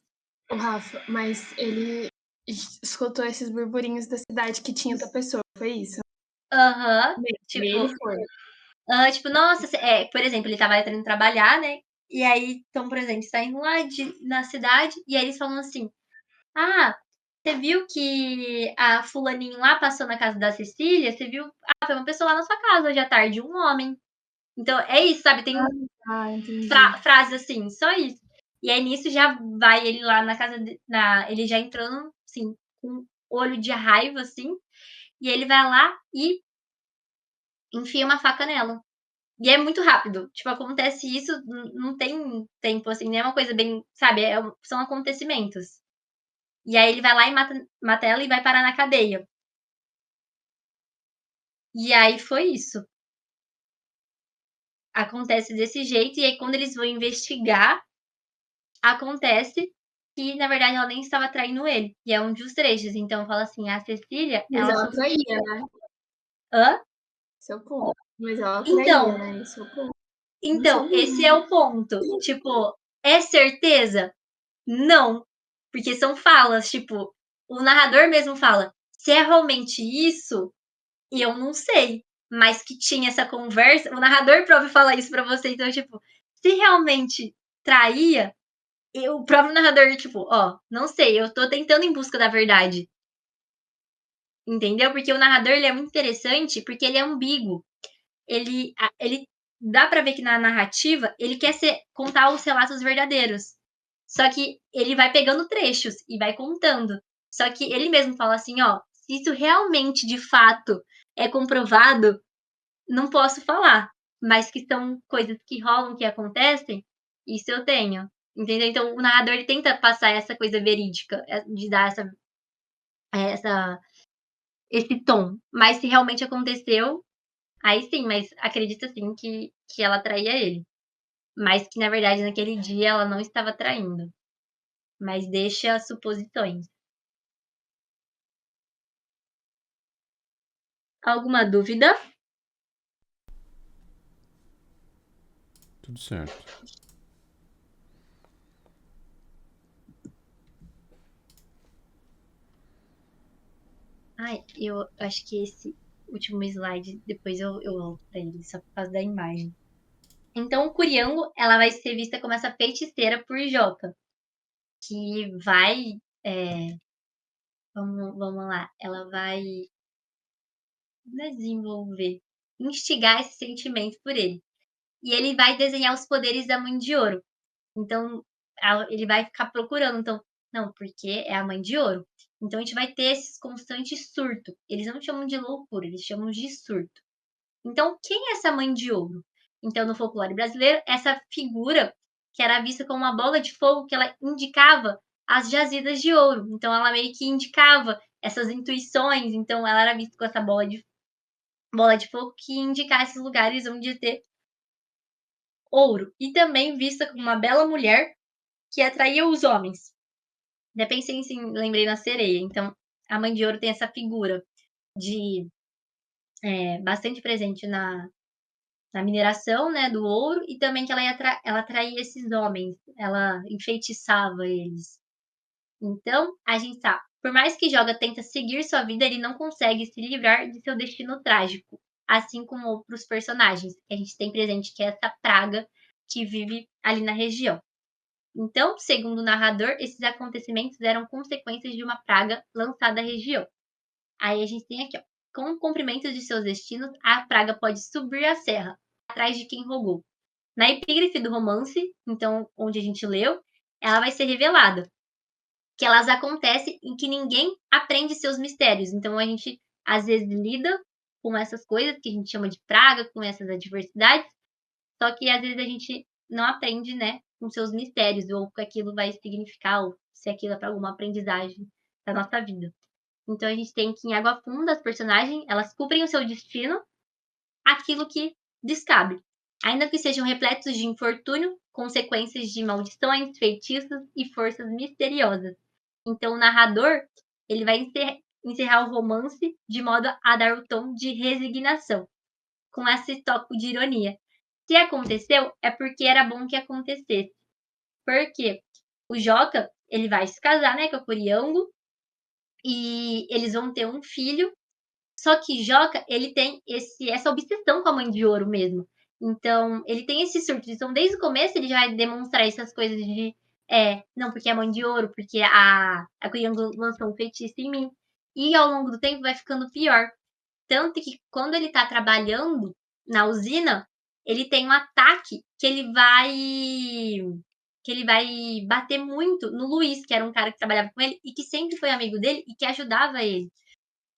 O Rafa, mas ele escutou esses burburinhos da cidade que tinha outra pessoa, foi isso? Aham. Tipo, ele foi. Tipo, nossa, por exemplo, ele tava indo trabalhar, né? E aí, então, por exemplo, saindo lá na cidade, e aí eles falam assim: você viu que a fulaninho lá passou na casa da Cecília? Você viu? Foi uma pessoa lá na sua casa hoje à tarde, um homem. Então, é isso, sabe? Tem Entendi. frases assim, só isso. E aí, nisso, já vai ele lá na casa... ele já entrando, assim, com olho de raiva, assim. E ele vai lá e enfia uma faca nela. E é muito rápido. Tipo, acontece isso, não tem tempo, assim, nem é uma coisa bem... Sabe? São acontecimentos. E aí, ele vai lá e mata ela e vai parar na cadeia. E aí, foi isso. Acontece desse jeito. E aí, quando eles vão investigar, acontece que, na verdade, ela nem estava traindo ele. E é um dos trechos. Então, fala assim, a Cecília, Mas ela ela traía, né? Hã? Esse é o ponto. Mas ela Então, traía, né? Esse é o ponto. Não então, sabia. esse é o ponto. Tipo, é certeza? Não. Porque são falas, tipo, o narrador mesmo fala, se é realmente isso, eu não sei. Mas que tinha essa conversa, o narrador próprio fala isso pra você. Então, tipo, se realmente traía, o próprio narrador, tipo, ó, não sei, eu tô tentando em busca da verdade. Entendeu? Porque o narrador, ele é muito interessante, porque ele é ambíguo. Ele dá pra ver que na narrativa, ele quer contar os relatos verdadeiros. Só que ele vai pegando trechos e vai contando. Só que ele mesmo fala assim, ó, se isso realmente, de fato, é comprovado, não posso falar. Mas que são coisas que rolam, que acontecem, isso eu tenho. Entendeu? Então, o narrador, ele tenta passar essa coisa verídica, de dar esse tom. Mas se realmente aconteceu, aí sim, mas acredita sim que ela traía ele. Mas que, na verdade, naquele dia ela não estava traindo. Mas deixa suposições. Alguma dúvida? Tudo certo. Ai, eu acho que esse último slide, depois eu volto pra ele, só por causa da imagem. Então, o Curiango, ela vai ser vista como essa feiticeira por Joca, que vai... vamos lá. Ela vai desenvolver, instigar esse sentimento por ele. E ele vai desenhar os poderes da Mãe de Ouro. Então, ele vai ficar procurando. Então, não, porque é a Mãe de Ouro. Então, a gente vai ter esse constante surto. Eles não chamam de loucura, eles chamam de surto. Então, quem é essa Mãe de Ouro? Então, no folclore brasileiro, essa figura que era vista como uma bola de fogo que ela indicava as jazidas de ouro. Então, ela meio que indicava essas intuições. Então, ela era vista com essa bola de fogo que indicava esses lugares onde ia ter ouro. E também vista como uma bela mulher que atraía os homens. Até pensei assim, lembrei na sereia. Então, a Mãe de Ouro tem essa figura de bastante presente na mineração, né, do ouro, e também que ela atraía esses homens, ela enfeitiçava eles. Então, a gente sabe, por mais que Joga tenta seguir sua vida, ele não consegue se livrar de seu destino trágico, assim como outros personagens que a gente tem presente, que é essa praga que vive ali na região. Então, segundo o narrador, esses acontecimentos eram consequências de uma praga lançada à região. Aí a gente tem aqui, ó. Com o cumprimento de seus destinos, a praga pode subir a serra, atrás de quem rogou. Na epígrafe do romance, então, onde a gente leu, ela vai ser revelada. Que elas acontecem em que ninguém aprende seus mistérios. Então, a gente, às vezes, lida com essas coisas que a gente chama de praga, com essas adversidades, só que, às vezes, a gente não aprende, né, com seus mistérios, ou o que aquilo vai significar, ou se aquilo é para alguma aprendizagem da nossa vida. Então, a gente tem que, em Água Funda, as personagens, elas cumprem o seu destino, aquilo que descabe. Ainda que sejam repletos de infortúnio, consequências de maldições, feitiços e forças misteriosas. Então, o narrador, ele vai encerrar o romance de modo a dar o tom de resignação, com esse toque de ironia. Se aconteceu, é porque era bom que acontecesse. Porque o Joca, ele vai se casar, né, com a Curiango, e eles vão ter um filho. Só que Joca, ele tem essa obsessão com a Mãe de Ouro mesmo. Então, ele tem esse surto. Então, desde o começo, ele já vai demonstrar essas coisas de... não, porque é a Mãe de Ouro, porque a Curiango lançou um feitiço em mim. E, ao longo do tempo, vai ficando pior. Tanto que, quando ele tá trabalhando na usina, ele tem um ataque que ele vai bater muito no Luiz, que era um cara que trabalhava com ele e que sempre foi amigo dele e que ajudava ele.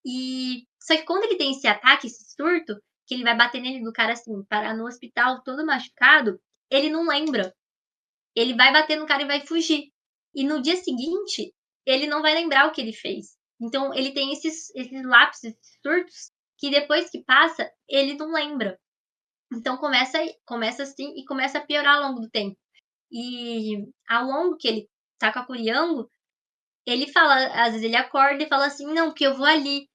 E só que quando ele tem esse ataque, esse surto, que ele vai bater nele do cara assim, parar no hospital todo machucado, ele não lembra. Ele vai bater no cara e vai fugir. E no dia seguinte, ele não vai lembrar o que ele fez. Então ele tem esses lapsos, esses surtos, que depois que passa, ele não lembra. Então começa assim e começa a piorar ao longo do tempo. E ao longo que ele tá com a Curiango, ele fala, às vezes ele acorda e fala assim: "Não, porque eu vou ali,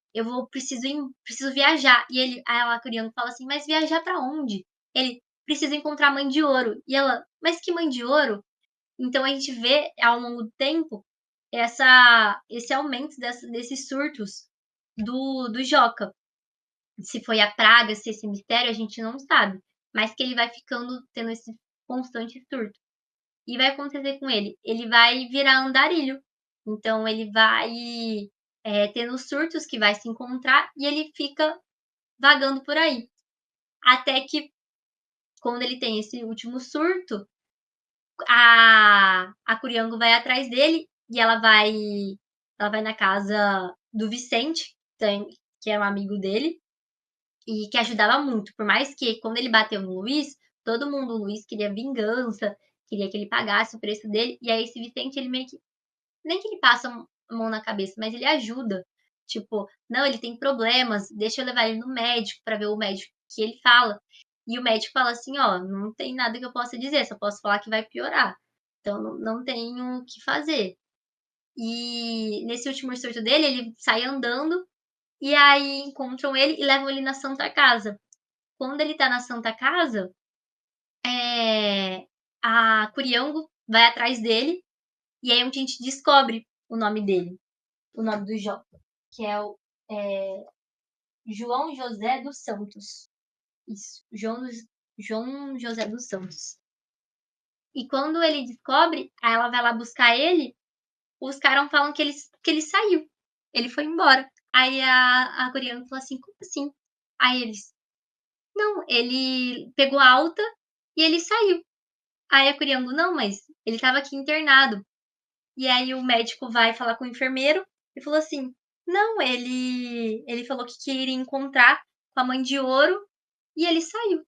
preciso viajar". E aí a Curiango fala assim: "Mas viajar pra onde?". Ele: "Preciso encontrar a Mãe de Ouro". E ela: "Mas que Mãe de Ouro?". Então a gente vê ao longo do tempo esse aumento desses surtos do Joca. Se foi a praga, se esse mistério, a gente não sabe. Mas que ele vai ficando tendo esse constante surto. E vai acontecer com ele? Ele vai virar andarilho. Então ele vai tendo surtos que vai se encontrar e ele fica vagando por aí. Até que, quando ele tem esse último surto, a Curiango vai atrás dele e ela vai na casa do Vicente, que é um amigo dele, e que ajudava muito. Por mais que, quando ele bateu no Luiz, todo mundo, o Luiz queria vingança, queria que ele pagasse o preço dele. E aí esse Vicente, ele meio que, nem que ele passa a mão na cabeça, mas ele ajuda. Tipo, não, ele tem problemas, deixa eu levar ele no médico para ver o médico que ele fala. E o médico fala assim: ó, não tem nada que eu possa dizer, só posso falar que vai piorar. Então não tenho o que fazer. E nesse último surto dele, ele sai andando e aí encontram ele e levam ele na Santa Casa. Quando ele tá na Santa Casa, a Curiango vai atrás dele e aí a gente descobre o nome dele, o nome do Jota, que é o João José dos Santos. Isso, João José dos Santos. E quando ele descobre, aí ela vai lá buscar ele, os caras falam que ele saiu, ele foi embora. Aí a Curiango fala assim: como assim? Aí eles: não, ele pegou alta e ele saiu. Aí a Curiango: não, mas ele estava aqui internado. E aí o médico vai falar com o enfermeiro e falou assim: não, ele falou que queria encontrar com a Mãe de Ouro e ele saiu.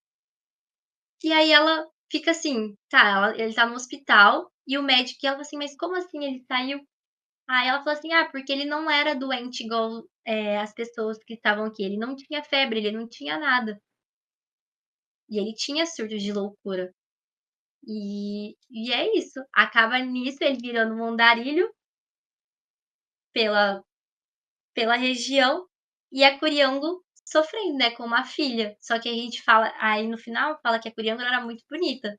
E aí ela fica assim, tá, ele tá no hospital e o médico, e ela fala assim: mas como assim ele saiu? Aí ela falou assim: ah, porque ele não era doente igual as pessoas que estavam aqui. Ele não tinha febre, ele não tinha nada. E ele tinha surtos de loucura. E é isso. Acaba nisso, ele virando um andarilho pela, pela região e a Curiango sofrendo, né, com uma filha. Só que a gente fala, aí no final, fala que a Curiango era muito bonita.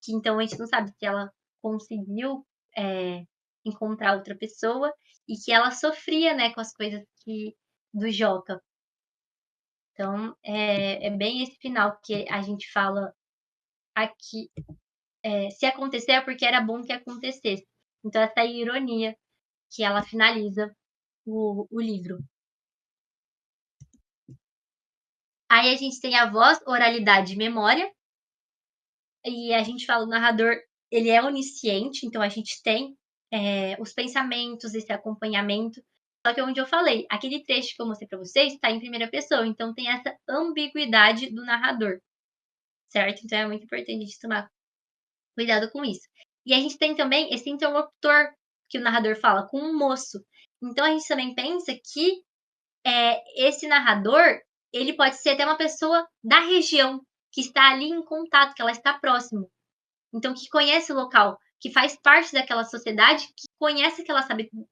Que então a gente não sabe se ela conseguiu encontrar outra pessoa e que ela sofria, né, com as coisas do Joca. Então, é bem esse final que a gente fala aqui. Se acontecer é porque era bom que acontecesse. Então, essa é a ironia que ela finaliza o livro. Aí a gente tem a voz, oralidade e memória. E a gente fala, o narrador, ele é onisciente, então a gente tem os pensamentos, esse acompanhamento. Só que onde eu falei, aquele trecho que eu mostrei para vocês está em primeira pessoa, então tem essa ambiguidade do narrador, certo? Então é muito importante a gente tomar cuidado com isso. E a gente tem também esse interlocutor que o narrador fala com um moço. Então a gente também pensa que esse narrador, ele pode ser até uma pessoa da região, que está ali em contato, que ela está próximo. Então, que conhece o local, que faz parte daquela sociedade, que conhece aquela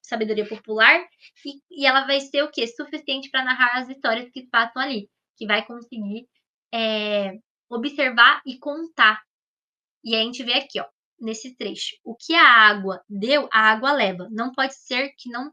sabedoria popular e ela vai ser o quê? Suficiente para narrar as histórias que passam ali, que vai conseguir observar e contar. E a gente vê aqui, ó, nesse trecho, o que a água deu, a água leva. Não pode ser que não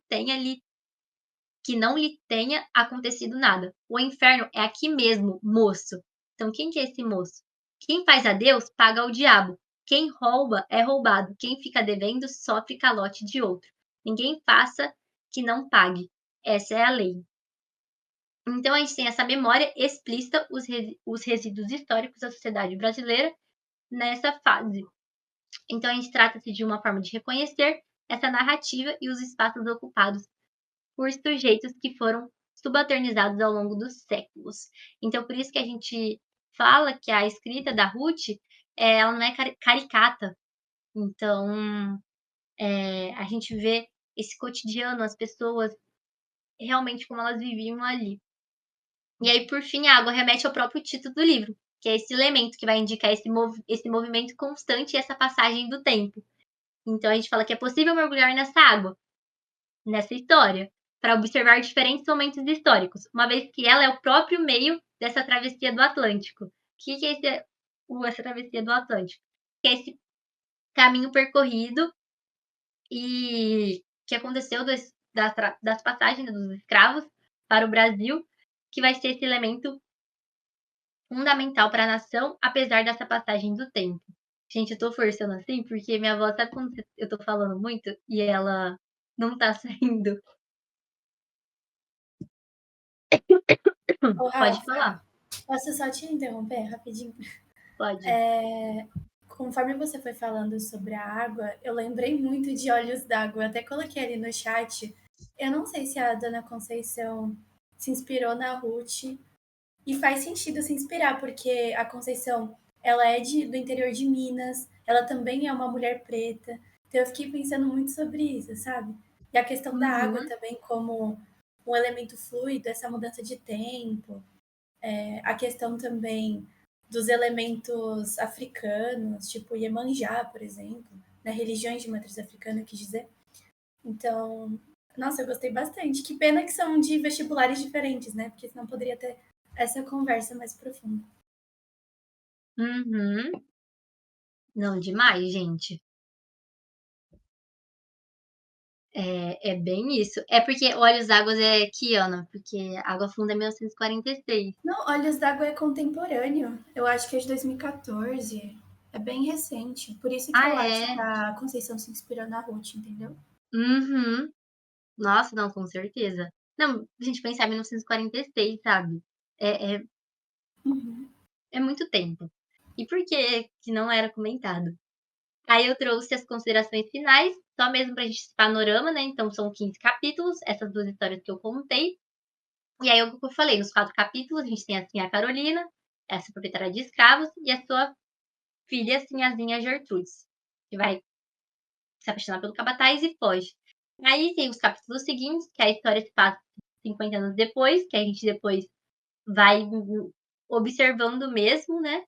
lhe tenha acontecido nada. O inferno é aqui mesmo, moço. Então, quem que é esse moço? Quem faz a Deus, paga ao diabo. Quem rouba, é roubado. Quem fica devendo, sofre calote de outro. Ninguém faça que não pague. Essa é a lei. Então a gente tem essa memória explícita, os resíduos históricos da sociedade brasileira nessa fase. Então a gente trata-se de uma forma de reconhecer essa narrativa e os espaços ocupados por sujeitos que foram subalternizados ao longo dos séculos. Então por isso que a gente fala que a escrita da Ruth, ela não é caricata. Então, a gente vê esse cotidiano, as pessoas realmente como elas viviam ali. E aí, por fim, a água remete ao próprio título do livro, que é esse elemento que vai indicar esse movimento constante e essa passagem do tempo. Então a gente fala que é possível mergulhar nessa água, nessa história, para observar diferentes momentos históricos, uma vez que ela é o próprio meio dessa travessia do Atlântico. O que é essa travessia do Atlântico? Que é esse caminho percorrido e que aconteceu das passagens dos escravos para o Brasil, que vai ser esse elemento fundamental para a nação, apesar dessa passagem do tempo. Gente, eu tô forçando assim, porque minha avó, sabe quando eu tô falando muito e ela não tá saindo? Ô, Pode Rafa, falar, posso só te interromper rapidinho? pode. Conforme você foi falando sobre a água, eu lembrei muito de Olhos d'Água. Eu até coloquei ali no chat. Eu não sei se a Dona Conceição se inspirou na Ruth. E faz sentido se inspirar, porque a Conceição, ela é do interior de Minas. Ela também é uma mulher preta. Então eu fiquei pensando muito sobre isso, sabe? E a questão da água Uhum. também como um elemento fluido, essa mudança de tempo. A questão também dos elementos africanos, tipo Iemanjá, por exemplo, né? Religiões de matriz africana, eu quis dizer. Então, nossa, eu gostei bastante. Que pena que são de vestibulares diferentes, né? Porque senão poderia ter essa conversa mais profunda. Uhum. Não, demais, gente. É bem isso. É porque Olhos d'Água é que ano? Porque Água Funda é 1946. Não, Olhos d'Água é contemporâneo. Eu acho que é de 2014. É bem recente. Por isso que Ah, eu acho que é? a Conceição se inspirou na Ruth, entendeu? Uhum. Nossa, não, com certeza. Não, a gente pensar em 1946, sabe? É, é, Uhum. é muito tempo. E por que não era comentado? Aí eu trouxe as considerações finais, só mesmo pra gente esse panorama, né? Então são 15 capítulos, essas duas histórias que eu contei. E aí, o que eu falei, nos 4 capítulos, a gente tem assim a Carolina, essa proprietária de escravos, e a sua filha, Sinhazinha Gertrudes, que vai se apaixonar pelo capataz e foge. Aí tem os capítulos seguintes, que a história se passa 50 anos depois, que a gente depois vai observando mesmo, né?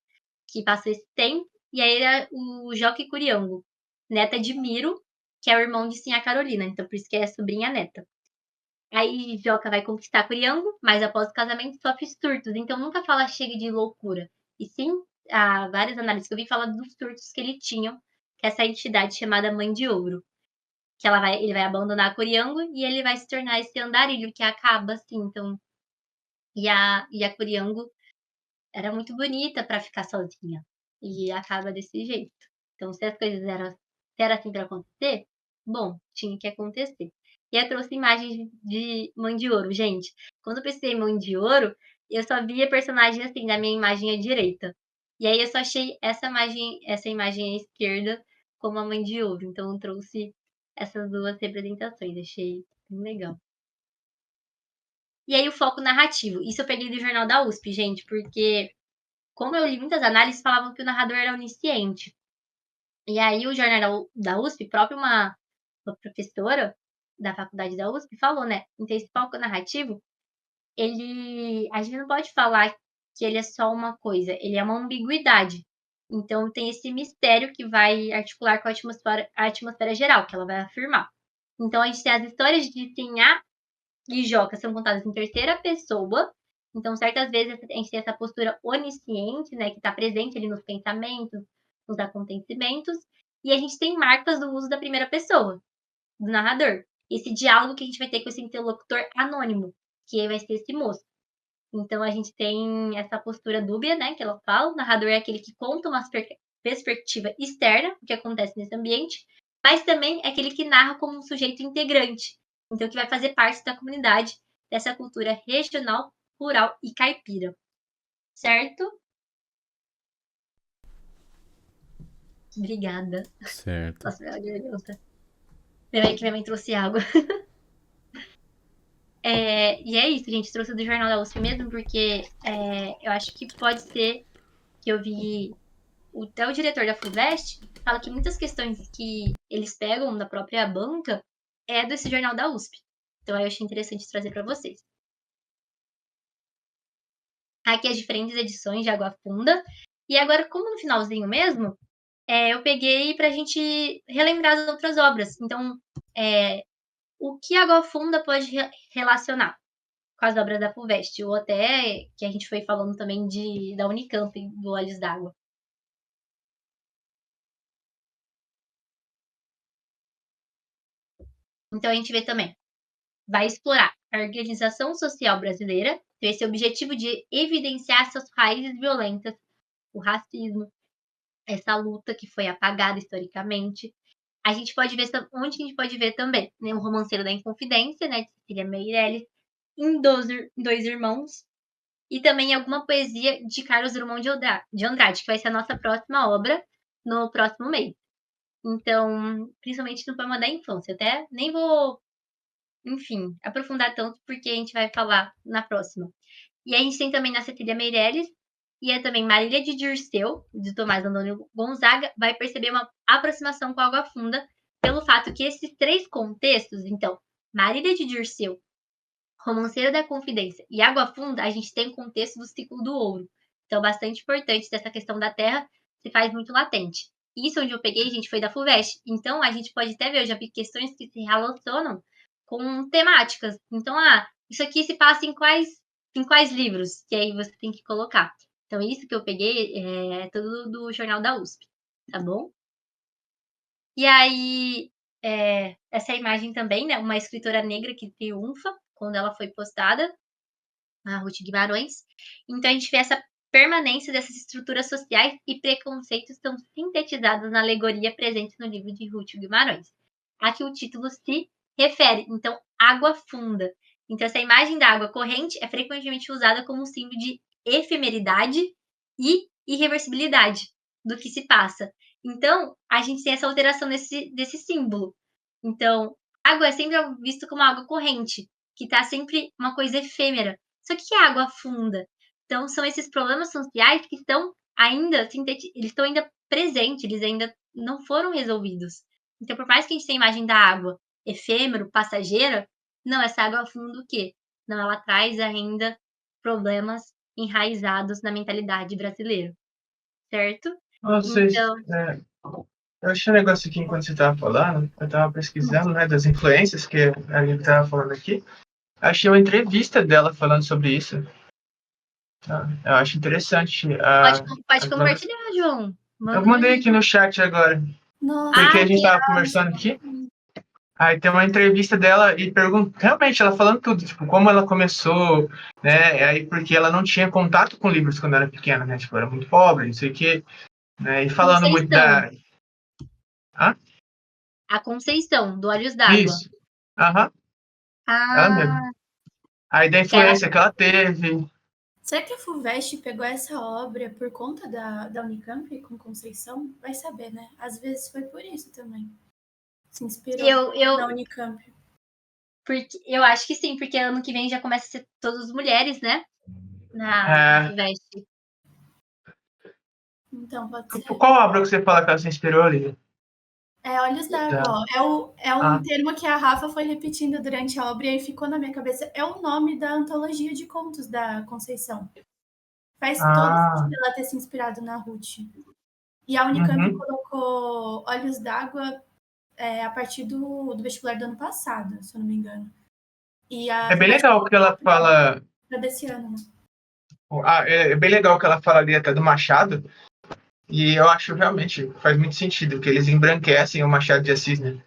Que passou esse tempo. E aí era o Joque Curiango, neta de Miro, que é o irmão de Sinha Carolina, então por isso que é sobrinha neta. Aí Joca vai conquistar Curiango, mas após o casamento sofre surtos, então nunca fala chega de loucura. E sim, há várias análises que eu vi falar dos surtos que ele tinha, que é essa entidade chamada Mãe de Ouro. Que ele vai abandonar Curiango e ele vai se tornar esse andarilho que acaba assim, então. E a Curiango era muito bonita para ficar sozinha. E acaba desse jeito. Então, se as coisas eram assim para acontecer, bom, tinha que acontecer. E eu trouxe imagens de Mãe de Ouro. Gente, quando eu pensei em Mãe de Ouro, eu só via personagem assim, da minha imagem à direita. E aí eu só achei essa imagem à esquerda como a Mãe de Ouro. Então eu trouxe essas duas representações. Achei bem legal. E aí o foco narrativo. Isso eu peguei do jornal da USP, gente, porque como eu li muitas análises, falavam que o narrador era onisciente. E aí o jornal da USP, próprio uma professora da faculdade da USP, falou, né? Então esse foco narrativo, a gente não pode falar que ele é só uma coisa, ele é uma ambiguidade. Então tem esse mistério que vai articular com a atmosfera geral, que ela vai afirmar. Então a gente tem as histórias de Sinhá e Joca são contadas em terceira pessoa. Então, certas vezes a gente tem essa postura onisciente, né, que está presente ali nos pensamentos, nos acontecimentos, e a gente tem marcas do uso da primeira pessoa, do narrador. Esse diálogo que a gente vai ter com esse interlocutor anônimo, que vai ser esse moço. Então, a gente tem essa postura dúbia, né, que ela fala. O narrador é aquele que conta uma perspectiva externa, o que acontece nesse ambiente, mas também é aquele que narra como um sujeito integrante. Então, que vai fazer parte da comunidade, dessa cultura regional rural e caipira. Certo? Obrigada. Certo. Nossa, minha garganta. Peraí que minha mãe trouxe água. E é isso, gente. Trouxe do Jornal da USP mesmo, porque eu acho que pode ser que eu vi até o diretor da FUVEST fala que muitas questões que eles pegam da própria banca é desse jornal da USP. Então eu achei interessante trazer para vocês. Aqui as diferentes edições de Água Funda. E agora, como no finalzinho mesmo, eu peguei pra gente relembrar as outras obras. Então, o que Água Funda pode relacionar com as obras da FUVEST? Ou até que a gente foi falando também da Unicamp, do Olhos d'Água. Então a gente vê também, vai explorar a organização social brasileira, tem esse objetivo de evidenciar suas raízes violentas, o racismo, essa luta que foi apagada historicamente. A gente pode ver onde a gente pode ver também, né, o Romanceiro da Inconfidência, né, de Cecília Meirelles, em Dois Irmãos, e também alguma poesia de Carlos Drummond de Andrade, que vai ser a nossa próxima obra no próximo mês. Então, principalmente no poema da infância. Até nem vou, enfim, aprofundar tanto, porque a gente vai falar na próxima. E a gente tem também na Cecília Meirelles, e também Marília de Dirceu, de Tomás Antônio Gonzaga, vai perceber uma aproximação com a Água Funda, pelo fato que esses três contextos, então, Marília de Dirceu, Romanceiro da Confidência e Água Funda, a gente tem o contexto do ciclo do ouro. Então, bastante importante dessa questão da terra, se faz muito latente. Isso onde eu peguei, gente, foi da FUVEST. Então, a gente pode até ver, eu já vi questões que se relacionam com temáticas. Então, isso aqui se passa em quais livros? Que aí você tem que colocar. Então, isso que eu peguei é tudo do Jornal da USP, tá bom? E aí, essa imagem também, né? Uma escritora negra que triunfa quando ela foi postada, a Ruth Guimarães. Então, a gente vê essa permanência dessas estruturas sociais e preconceitos estão sintetizados na alegoria presente no livro de Ruth Guimarães. Aqui o título se refere, então, água funda. Então, essa imagem da água corrente é frequentemente usada como um símbolo de efemeridade e irreversibilidade do que se passa. Então, a gente tem essa alteração desse símbolo. Então, água é sempre visto como água corrente, que está sempre uma coisa efêmera. Só que é água funda? Então, são esses problemas sociais que estão ainda presentes, eles ainda não foram resolvidos. Então, por mais que a gente tenha a imagem da água efêmero, passageira, não, essa água funda o quê? Não, ela traz ainda problemas enraizados na mentalidade brasileira, certo? Nossa, Então, eu achei um negócio aqui enquanto você estava falando, eu estava pesquisando, né, das influências que a gente estava falando aqui. Achei uma entrevista dela falando sobre isso. Eu acho interessante. pode compartilhar, João. Eu mandei aqui no chat agora, Nossa, porque a gente estava conversando aqui. Aí tem uma entrevista dela e pergunta, realmente, ela falando tudo, tipo, como ela começou, né, aí porque ela não tinha contato com livros quando era pequena, né, tipo, era muito pobre, não sei o quê, né, e falando muito da... A Conceição, do Olhos d'Água. Isso, ela mesma. Aí da influência que ela teve. Será que a FUVEST pegou essa obra por conta da Unicamp com Conceição? Vai saber, né? Às vezes foi por isso também. Se inspirou na Unicamp. Porque, eu acho que sim, porque ano que vem já começa a ser todas mulheres, né? Na FUVEST. Então, pode ser. Qual obra que você fala que ela se inspirou, Lívia? Olhos d'Água. É um termo que a Rafa foi repetindo durante a obra e aí ficou na minha cabeça. É o nome da antologia de contos da Conceição. Faz todo sentido ela ter se inspirado na Ruth. E a Unicamp colocou Olhos d'Água a partir do vestibular do ano passado, se eu não me engano. E é bem legal que ela fala... Desse ano, né? É bem legal que ela fala ali até do Machado. E eu acho realmente faz muito sentido que eles embranquecem o Machado de Assis, né?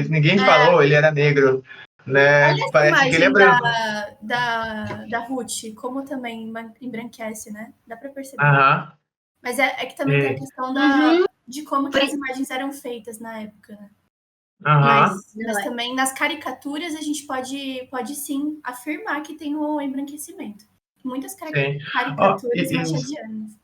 Ninguém falou, ele era negro, né? Olha Parece que ele é branco. Da Ruth, como também embranquece, né? Dá pra perceber. Mas é que também tem a questão de como que as imagens eram feitas na época, né? Aham, Mas também nas caricaturas a gente pode sim afirmar que tem o embranquecimento. Muitas sim. Ó, caricaturas machadianas.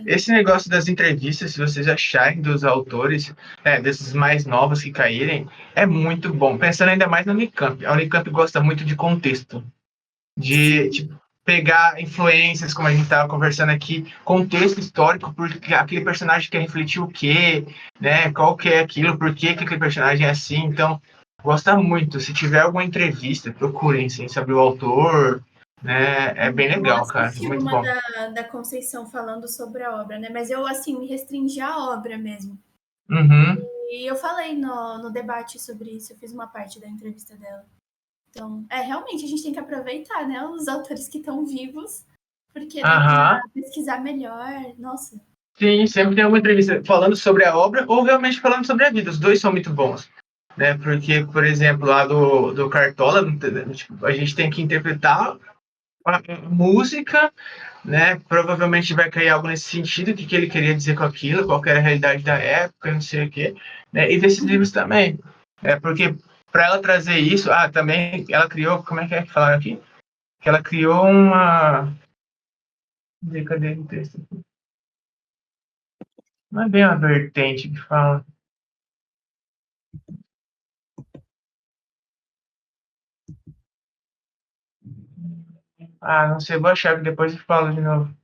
esse negócio das entrevistas, se vocês acharem dos autores, desses mais novos que caírem, é muito bom. Pensando ainda mais na Unicamp. A Unicamp gosta muito de contexto, de tipo, pegar influências, como a gente estava conversando aqui, contexto histórico, porque aquele personagem quer refletir o quê, né? Qual que é aquilo, por que aquele personagem é assim. Então, gosta muito. Se tiver alguma entrevista, procurem, sim, sobre o autor, né? É bem Eu legal, cara. assisti Muito uma bom. da Conceição falando sobre a obra, né? Mas eu, assim, me restringi à obra mesmo. Uhum. E eu falei no debate sobre isso, eu fiz uma parte da entrevista dela. Então, realmente a gente tem que aproveitar, né? Os autores que estão vivos, porque dá Aham. para pesquisar melhor. Nossa. Sim, sempre tem alguma entrevista falando sobre a obra ou realmente falando sobre a vida. Os dois são muito bons, né? Porque, por exemplo, lá do Cartola, tipo, a gente tem que interpretar a música, né? Provavelmente vai cair algo nesse sentido, o que ele queria dizer com aquilo, qual era a realidade da época, não sei o quê, né? E desses livros também, porque para ela trazer isso, também ela criou, como é que falaram aqui? Que ela criou uma... Cadê o texto? Não é bem uma vertente que fala. Não sei, vou achar que depois eu falo de novo.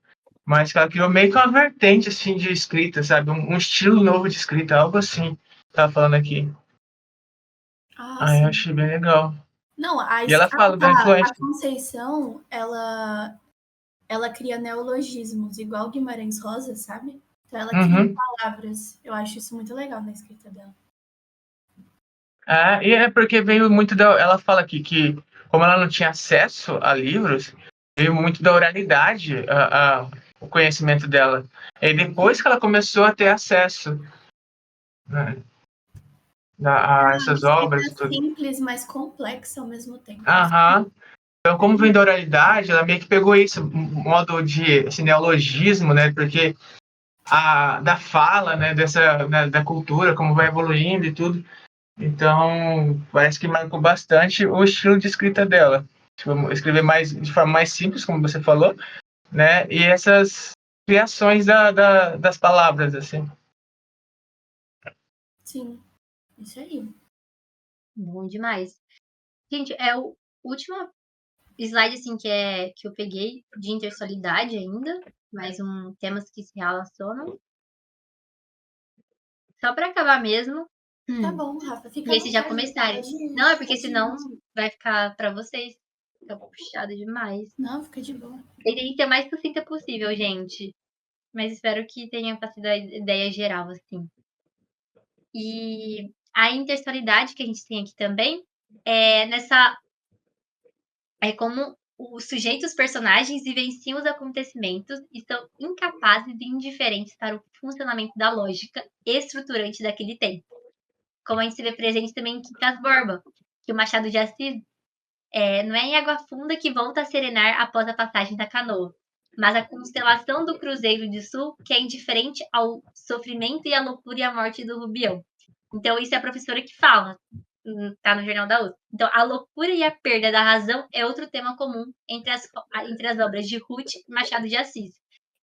Mas que ela criou meio que uma vertente, assim, de escrita, sabe? Um estilo novo de escrita, algo assim. Tava falando aqui. Eu Sim. achei bem legal. Não, E ela fala da influência. a Conceição, ela cria neologismos, igual Guimarães Rosa, sabe? Então ela cria Uhum. palavras. Eu acho isso muito legal na escrita dela. E é porque veio muito da. Ela fala aqui que, como ela não tinha acesso a livros, veio muito da oralidade o conhecimento dela. E depois que ela começou a ter acesso, né, a Uma essas escrita obras e tudo. simples, mas complexa ao mesmo tempo. Aham. Então, como vem da oralidade, ela meio que pegou isso, um modo de assim, neologismo, né? Porque da fala, né? Né, da cultura, como vai evoluindo e tudo. Então, parece que marcou bastante o estilo de escrita dela. Tipo, escrever de forma mais simples, como você falou, né? E essas criações das palavras, assim. Sim, isso aí. Bom demais. Gente, é o último slide, assim, que eu peguei de intersexualidade ainda, mais temas que se relacionam. Só para acabar mesmo. Tá bom, Rafa, fica E à aí vocês já vontade. começarem. Não, é porque senão vai ficar para vocês. Fica puxado demais. Não, fica de boa. Eu tentei ser o mais sucinta possível, gente. Mas espero que tenha passado a ideia geral, assim. E a intersexualidade que a gente tem aqui também é como os sujeitos personagens vivenciam os acontecimentos e são incapazes e indiferentes para o funcionamento da lógica estruturante daquele tempo. Como a gente se vê presente também em Quincas Borba, que o Machado de Assis não é em Água Funda que volta a serenar após a passagem da canoa, mas a constelação do Cruzeiro de Sul que é indiferente ao sofrimento e à loucura e à morte do Rubião. Então, isso é a professora que fala, tá no Jornal da USP. Então, a loucura e a perda da razão é outro tema comum entre as obras de Ruth e Machado de Assis.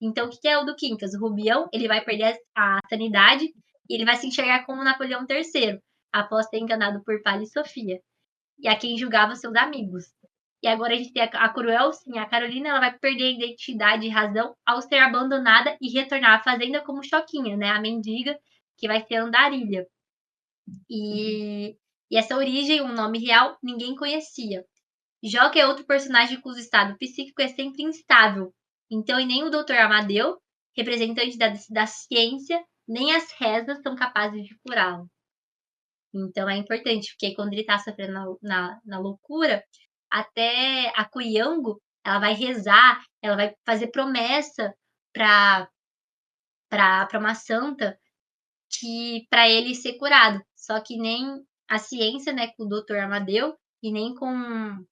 Então, o que é o do Quincas? O Rubião, ele vai perder a sanidade e ele vai se enxergar como Napoleão III, após ter enganado por Palha e Sofia, e a quem julgava seus amigos. E agora a gente tem a Cruel, sim, a Carolina, ela vai perder a identidade e razão ao ser abandonada e retornar à fazenda como Choquinha, né? A mendiga, que vai ser Andarilha. E essa origem, um nome real, ninguém conhecia. Joca é outro personagem cujo estado psíquico é sempre instável. Então, e nem o Dr. Amadeu, representante da ciência, nem as rezas são capazes de curá-lo. Então, é importante, porque quando ele está sofrendo na loucura, até a Cuyango, ela vai rezar, ela vai fazer promessa para uma santa que para ele ser curado. Só que nem a ciência, né, com o Dr. Amadeu e nem com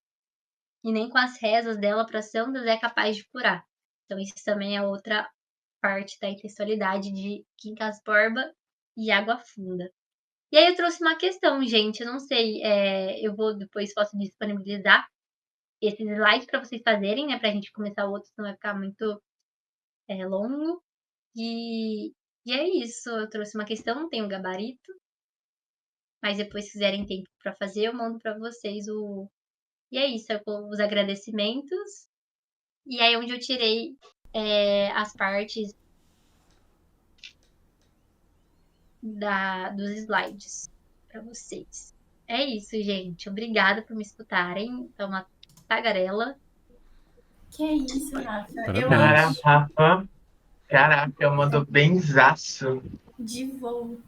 as rezas dela para santas é capaz de curar. Então isso também é outra parte da intelectualidade de Quincas Borba e Água Funda. E aí eu trouxe uma questão, gente, eu não sei, eu vou depois posso disponibilizar esses slides para vocês fazerem, né, pra gente começar o outro, senão vai ficar muito, longo. E é isso, eu trouxe uma questão, não tenho gabarito, mas depois se quiserem tempo para fazer, eu mando para vocês o e é isso, os agradecimentos, e aí onde eu tirei, as partes dos slides para vocês. É isso, gente. Obrigada por me escutarem. É uma tagarela. Que isso, Rafa. Eu Parabéns. amei Rafa. Caraca, mandou benzaço. de voo.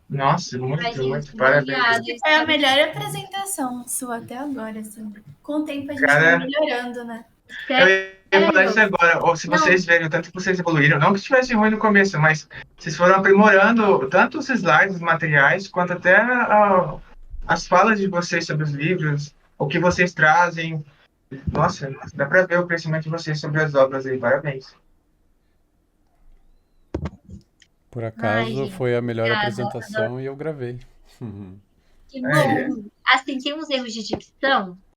Nossa, Ai, muito, gente, muito parabéns. obrigada. Foi a melhor apresentação sua até agora, assim. Com o tempo a gente vai Cara, melhorando, né? eu ia falar isso Sério? agora. Ou se Não, vocês verem o tanto que vocês evoluíram, não que estivesse ruim no começo, mas vocês foram aprimorando tanto os slides, os materiais, quanto até as falas de vocês sobre os livros, o que vocês trazem. Nossa, dá pra ver o crescimento de vocês sobre as obras aí. Parabéns. Por ai, acaso gente, foi a melhor obrigada. Adoro. apresentação e eu gravei. Que Aí, bom. Assim, tem uns erros de dicção,